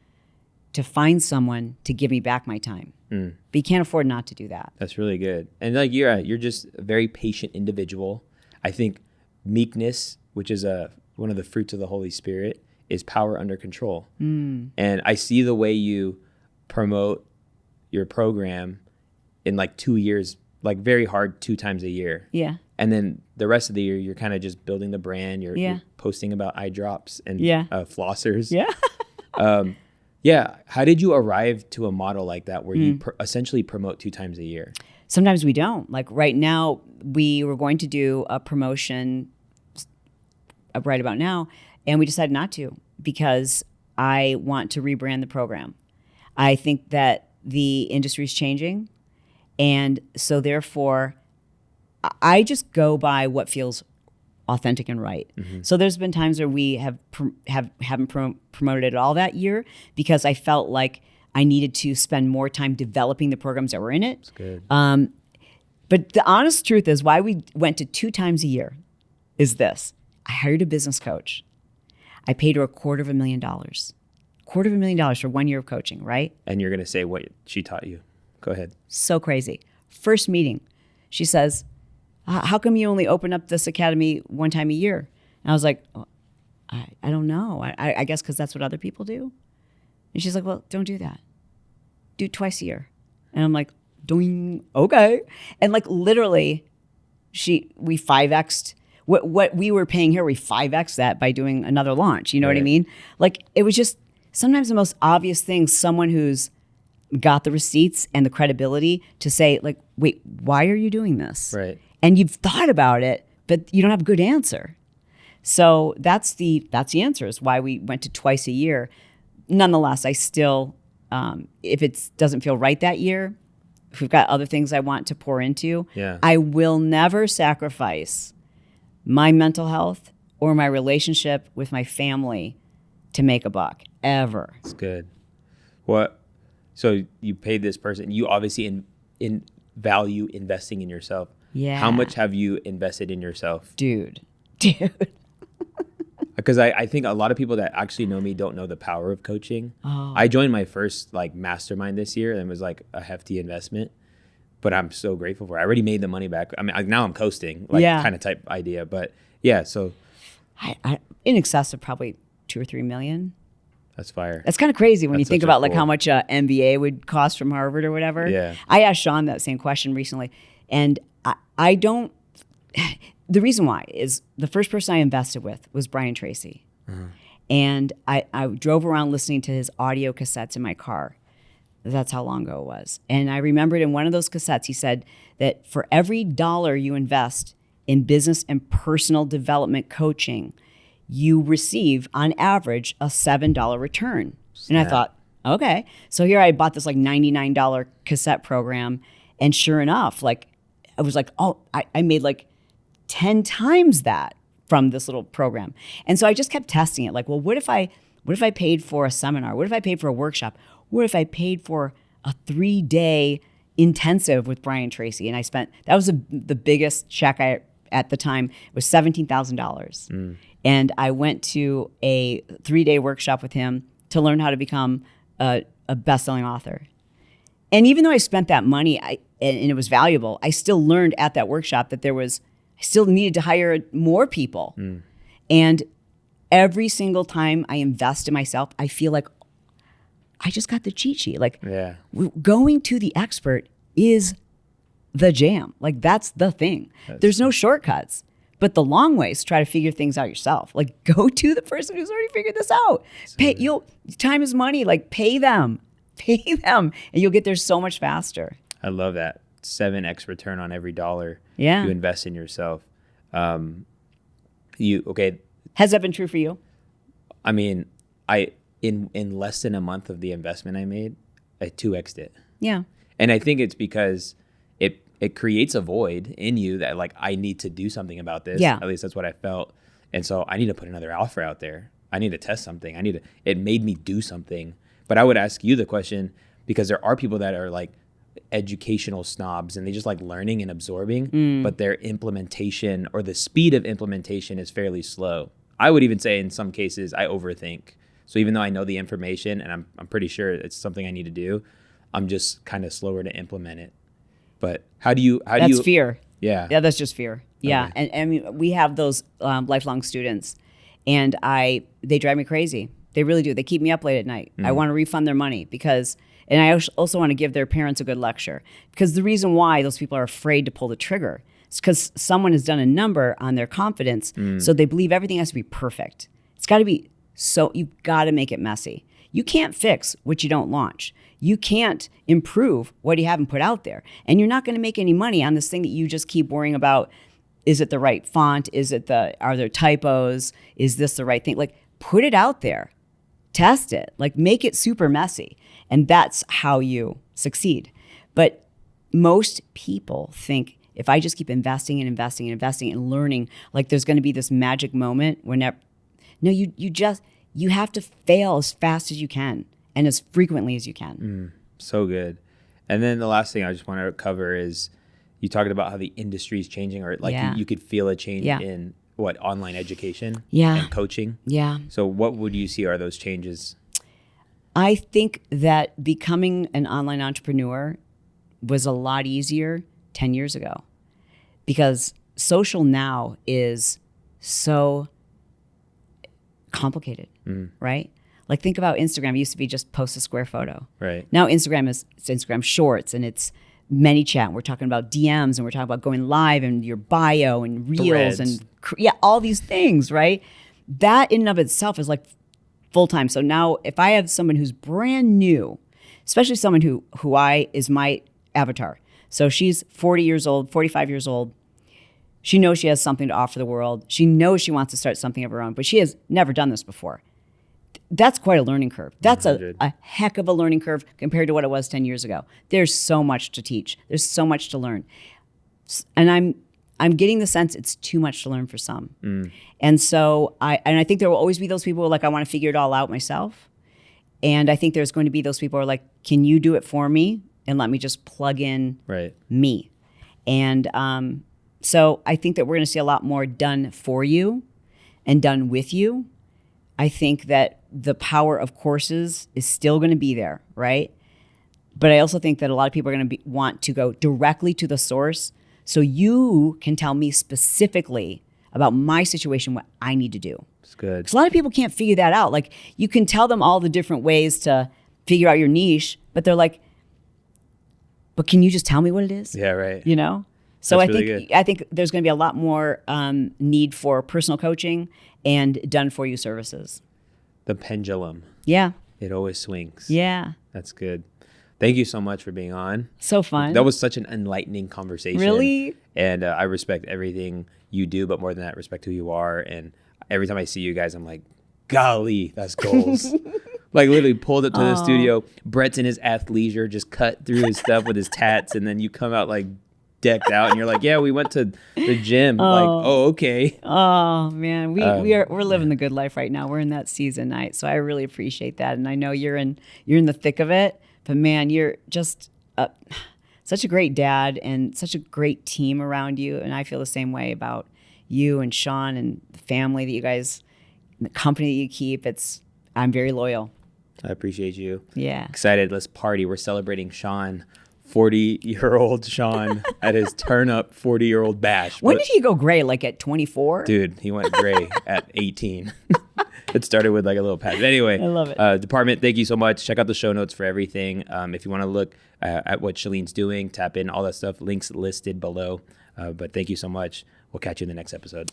to find someone to give me back my time. But you can't afford not to do that. That's really good. And like you're just a very patient individual. I think meekness, which is one of the fruits of the Holy Spirit, is power under control. And I see the way you promote your program in like 2 years, like very hard 2 times a year. Yeah. And then the rest of the year, you're kind of just building the brand. You're posting about eye drops and flossers. Yeah. Yeah. How did you arrive to a model like that where you essentially promote 2 times a year? Sometimes we don't. Like right now, we were going to do a promotion right about now, and we decided not to because I want to rebrand the program. I think that the industry is changing, and so therefore, I just go by what feels authentic and right. So there's been times where we haven't promoted it all that year because I felt like I needed to spend more time developing the programs that were in it. That's good. But the honest truth is why we went to 2 times a year is this. I hired a business coach. I paid her $250,000. $250,000 for 1 year of coaching, right? And you're going to say what she taught you. Go ahead. So crazy. First meeting, she says, how come you only open up this academy 1 time a year? And I was like, oh, I don't know. I guess because that's what other people do. And she's like, well, don't do that. Do it twice a year. And I'm like, doing okay. And like literally, we 5x'd what we were paying her. We 5x'd that by doing another launch. You know what I mean? Like it was just sometimes the most obvious thing. Someone who's got the receipts and the credibility to say like, wait, why are you doing this? Right. And you've thought about it, but you don't have a good answer. So that's the answer is why we went to twice a year. Nonetheless, I still, if it doesn't feel right that year, if we've got other things I want to pour into, I will never sacrifice my mental health or my relationship with my family to make a buck, ever. That's good. What? So you paid this person. You obviously in value investing in yourself. Yeah. How much have you invested in yourself? Dude. Because I think a lot of people that actually know me don't know the power of coaching. Oh. I joined my first like mastermind this year and it was like a hefty investment, but I'm so grateful for it. I already made the money back. I mean, now I'm coasting, like kind of type idea. But yeah, so I in excess of probably 2 or 3 million. That's fire. That's kind of crazy when you That's think such a about like cool- how much a MBA would cost from Harvard or whatever. Yeah. I asked Sean that same question recently, and I don't. The reason why is the first person I invested with was Brian Tracy, and I drove around listening to his audio cassettes in my car. That's how long ago it was. And I remembered in one of those cassettes, he said that for every dollar you invest in business and personal development coaching, you receive on average a $7 return. And I thought, okay. So here I bought this like $99 cassette program. And sure enough, like I was like, oh, I made like 10 times that from this little program. And so I just kept testing it. Like, well, what if I paid for a seminar? What if I paid for a workshop? What if I paid for a 3-day intensive with Brian Tracy? And that was the biggest check at the time, was $17,000. And I went to a 3-day workshop with him to learn how to become a best-selling author. And even though I spent that money and it was valuable, I still learned at that workshop that I still needed to hire more people. And every single time I invest in myself, I feel like I just got the cheat sheet. Like going to the expert is the jam. Like that's the thing. There's no shortcuts. But the long way is try to figure things out yourself. Like go to the person who's already figured this out. Time is money. Like pay them, and you'll get there so much faster. I love that 7x return on every dollar you invest in yourself. Has that been true for you? I mean, in less than a month of the investment I made, I 2x'd it. Yeah. And I think it's because it creates a void in you that like, I need to do something about this. Yeah. At least that's what I felt. And so I need to put another offer out there. I need to test something. It made me do something. But I would ask you the question, because there are people that are like educational snobs and they just like learning and absorbing, but their implementation or the speed of implementation is fairly slow. I would even say in some cases I overthink. So even though I know the information and I'm pretty sure it's something I need to do, I'm just kind of slower to implement it. But that's fear. Yeah. Yeah, that's just fear. Yeah. Okay. And I mean, we have those lifelong students and they drive me crazy. They really do. They keep me up late at night. I want to refund their money and I also want to give their parents a good lecture, because the reason why those people are afraid to pull the trigger is because someone has done a number on their confidence. So they believe everything has to be perfect. It's got to be you've got to make it messy. You can't fix what you don't launch. You can't improve what you haven't put out there. And you're not going to make any money on this thing that you just keep worrying about. Is it the right font? Are there typos? Is this the right thing? Like, put it out there. Test it. Like, make it super messy. And that's how you succeed. But most people think if I just keep investing and investing and investing and learning, like there's going to be this magic moment whenever. No, you have to fail as fast as you can and as frequently as you can. So good. And then the last thing I just want to cover is you talked about how the industry is changing, or like you could feel a change in online education and coaching. Yeah. So what would you see are those changes? I think that becoming an online entrepreneur was a lot easier 10 years ago, because social now is so complicated, right? Like, think about Instagram. It used to be just post a square photo. Right. Now it's Instagram Shorts, and it's ManyChat. We're talking about DMs, and we're talking about going live and your bio and reels. Threads. And all these things, right? That in and of itself is like full time. So now if I have someone who's brand new, especially someone who is my avatar. So she's 40 years old, 45 years old. She knows she has something to offer the world. She knows she wants to start something of her own, but she has never done this before. That's quite a learning curve. That's a heck of a learning curve compared to what it was 10 years ago. There's so much to teach. There's so much to learn. And I'm getting the sense it's too much to learn for some. And so I think there will always be those people who are like, I want to figure it all out myself. And I think there's going to be those people who are like, can you do it for me? And let me just plug in me. And so I think that we're going to see a lot more done for you and done with you. I think that the power of courses is still going to be there, right? But I also think that a lot of people are going to want to go directly to the source, so you can tell me specifically about my situation, what I need to do. It's good. Because a lot of people can't figure that out. Like, you can tell them all the different ways to figure out your niche, but they're like, but can you just tell me what it is? Yeah, right. You know? So That's really I think there's going to be a lot more need for personal coaching and done for you services. The pendulum. Yeah. It always swings. Yeah. That's good. Thank you so much for being on. So fun. That was such an enlightening conversation. Really? And I respect everything you do, but more than that, respect who you are. And every time I see you guys, I'm like, golly, that's goals. Like, literally pulled up to the studio. Brett's in his athleisure, just cut through his stuff with his tats. And then you come out like decked out and you're like, yeah, we went to the gym. Like, oh, okay. Oh man, we're living the good life right now. We're in that season night. So I really appreciate that. And I know you're in the thick of it, but man, you're just such a great dad and such a great team around you. And I feel the same way about you and Sean and the family that you guys, the company that you keep. I'm very loyal. I appreciate you. Yeah. Excited. Let's party. We're celebrating Sean, 40-year-old Sean at his turn up 40-year-old bash. When did he go gray? Like at 24? Dude, he went gray at 18. It started with like a little patch. But anyway, I love it. Department, thank you so much. Check out the show notes for everything. If you want to look at what Chalene's doing, tap in all that stuff. Links listed below. But thank you so much. We'll catch you in the next episode.